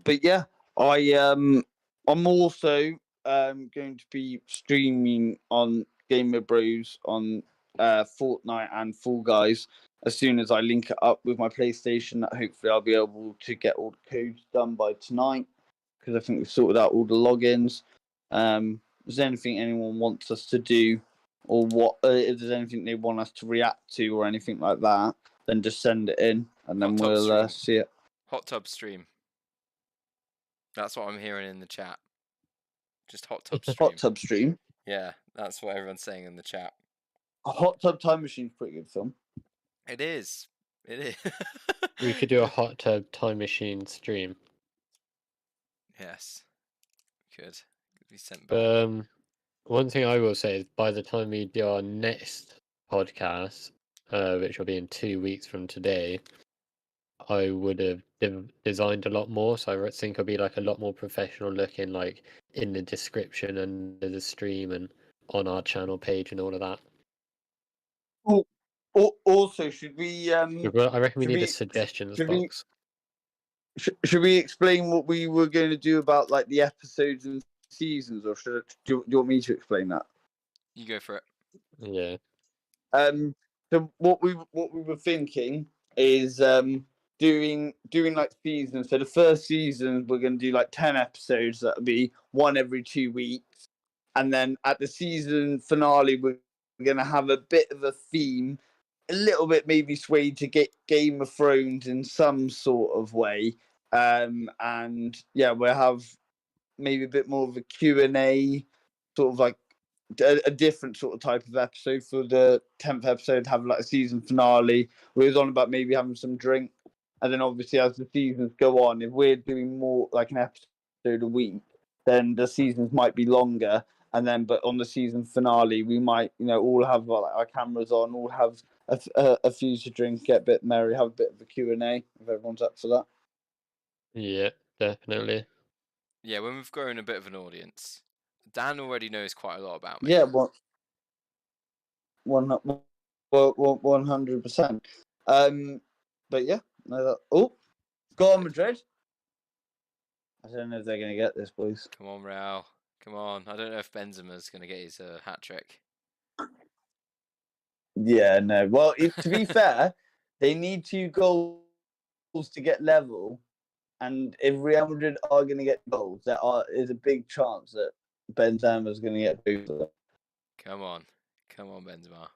But yeah, I'm also going to be streaming on Gamer Bros on Fortnite and Fall Guys as soon as I link it up with my PlayStation. That hopefully I'll be able to get all the codes done by tonight, because I think we've sorted out all the logins. Is there anything anyone wants us to do, or what? If there's anything they want us to react to or anything like that, then just send it in, and then we'll see it. Hot tub stream. That's what I'm hearing in the chat. Just hot tub stream. Hot tub stream. Yeah, that's what everyone's saying in the chat. A Hot Tub Time Machine's a pretty good film. It is. It is. We could do a hot tub time machine stream. Yes. Could be sent back. One thing I will say is by the time we do our next podcast, which will be in 2 weeks from today, I would have designed a lot more. So I think it'll be like a lot more professional looking, like in the description and the stream and on our channel page and all of that. Also, should we? I reckon we need a suggestions box. Should we explain what we were going to do about like the episodes and seasons, or do you want me to explain that? You go for it. Yeah. So what we were thinking is doing like seasons. So the first season we're going to do like 10 episodes. That'll be one every 2 weeks, and then at the season finale we're going to have a bit of a theme, a little bit maybe swayed to get Game of Thrones in some sort of way. And yeah, we'll have maybe a bit more of a Q&A, sort of like a different sort of type of episode for the 10th episode, have like a season finale. We was on about maybe having some drink, and then obviously as the seasons go on, if we're doing more like an episode a week, then the seasons might be longer. And then, but on the season finale, we might, you know, all have like our cameras on, all have a few to drink, get a bit merry, have a bit of a Q&A, if everyone's up for that. Yeah, definitely. Yeah, when we've grown a bit of an audience, Dan already knows quite a lot about me. Yeah, 100%. But yeah, go on, Madrid. I don't know if they're going to get this, boys. Come on, Real. Come on. I don't know if Benzema's going to get his hat trick. Yeah, no. Well, to be fair, they need 2 goals to get level. And if Real Madrid are going to get goals, there is a big chance that Benzema's going to get both of them. Come on, Benzema.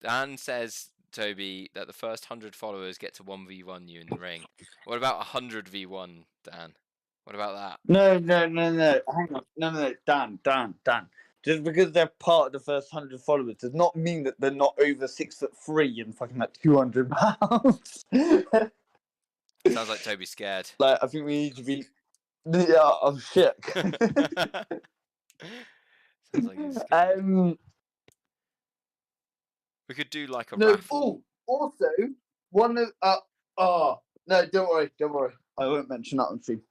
Dan says, Toby, that the first 100 followers get to 1v1 you in the ring. What about 100v1, Dan? What about that? No. Hang on. No. Dan. Just because they're part of the first 100 followers does not mean that they're not over 6'3" and fucking like 200 pounds. Sounds like Toby's scared. Like, I think we need to be. Yeah, I'm shook. Sounds like he's scared. We could do like a No. raffle. Oh, also one of. Oh no! Don't worry. I won't mention that on stream.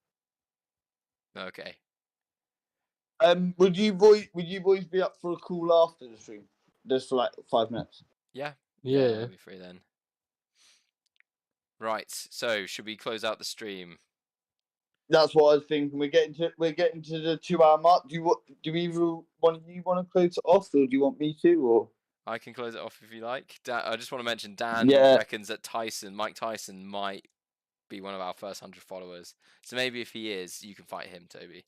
Okay. Would you boys be up for a call after the stream, just for like 5 minutes? Yeah. Yeah. I'll be free then. Right. So, should we close out the stream? That's what I was thinking. We're getting to the 2-hour mark. Do either one of you want to close it off, or do you want me to? Or I can close it off if you like. I just want to mention Dan Yeah. reckons that Mike Tyson might be one of our first 100 followers. So maybe if he is, you can fight him, Toby.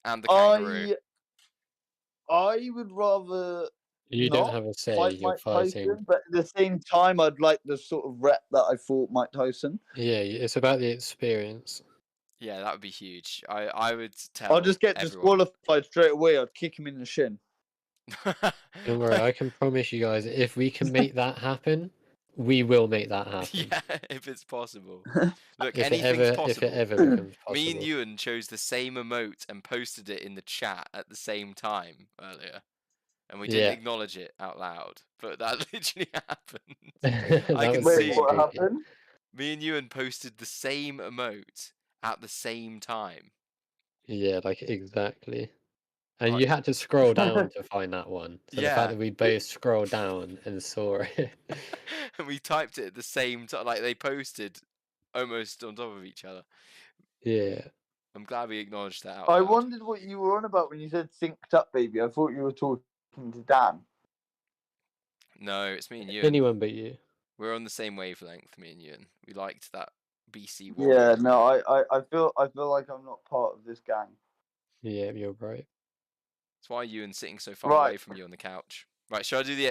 And the kangaroo. I would rather You not don't have a say. fight You're Mike fighting. Tyson, but at the same time, I'd like the sort of rep that I fought Mike Tyson. Yeah, it's about the experience. Yeah, that would be huge. I would tell I'll just get everyone. disqualified straight away. I'd kick him in the shin. Don't worry, I can promise you guys, if we can make that happen, we will make that happen. Yeah, if it's possible. Look, If it anything's possible. if it ever becomes possible. Me and Ewan chose the same emote and posted it in the chat at the same time earlier. And we didn't Yeah. acknowledge it out loud. But that literally happened. That I can was see. Wait, what pretty spooky. happened? Me and Ewan posted the same emote at the same time. Yeah, like exactly. And Like- you had to scroll down to find that one. So the Yeah. fact that we both scrolled down and saw it. And we typed it at the same time. Like they posted almost on top of each other. Yeah. I'm glad we acknowledged that out I loud. wondered what you were on about when you said synced up, baby. I thought you were talking to Dan. No, it's me and Ewan. Anyone but you. We're on the same wavelength, me and Ewan. We liked that BC Yeah, warrior. no, I feel like I'm not part of this gang. Yeah, you're right. That's why Ewan's sitting so far Right. away from you on the couch. Right, should I do the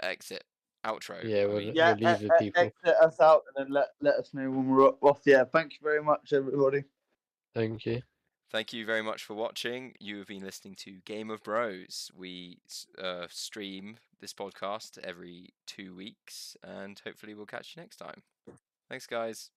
exit outro? Yeah, I we'll, mean, Yeah, we'll leave the people. exit us out and then let us know when we're off. Yeah, thank you very much, everybody. Thank you. thank you very much for watching. You have been listening to Game of Bros. We stream this podcast every 2 weeks, and hopefully we'll catch you next time. Thanks, guys.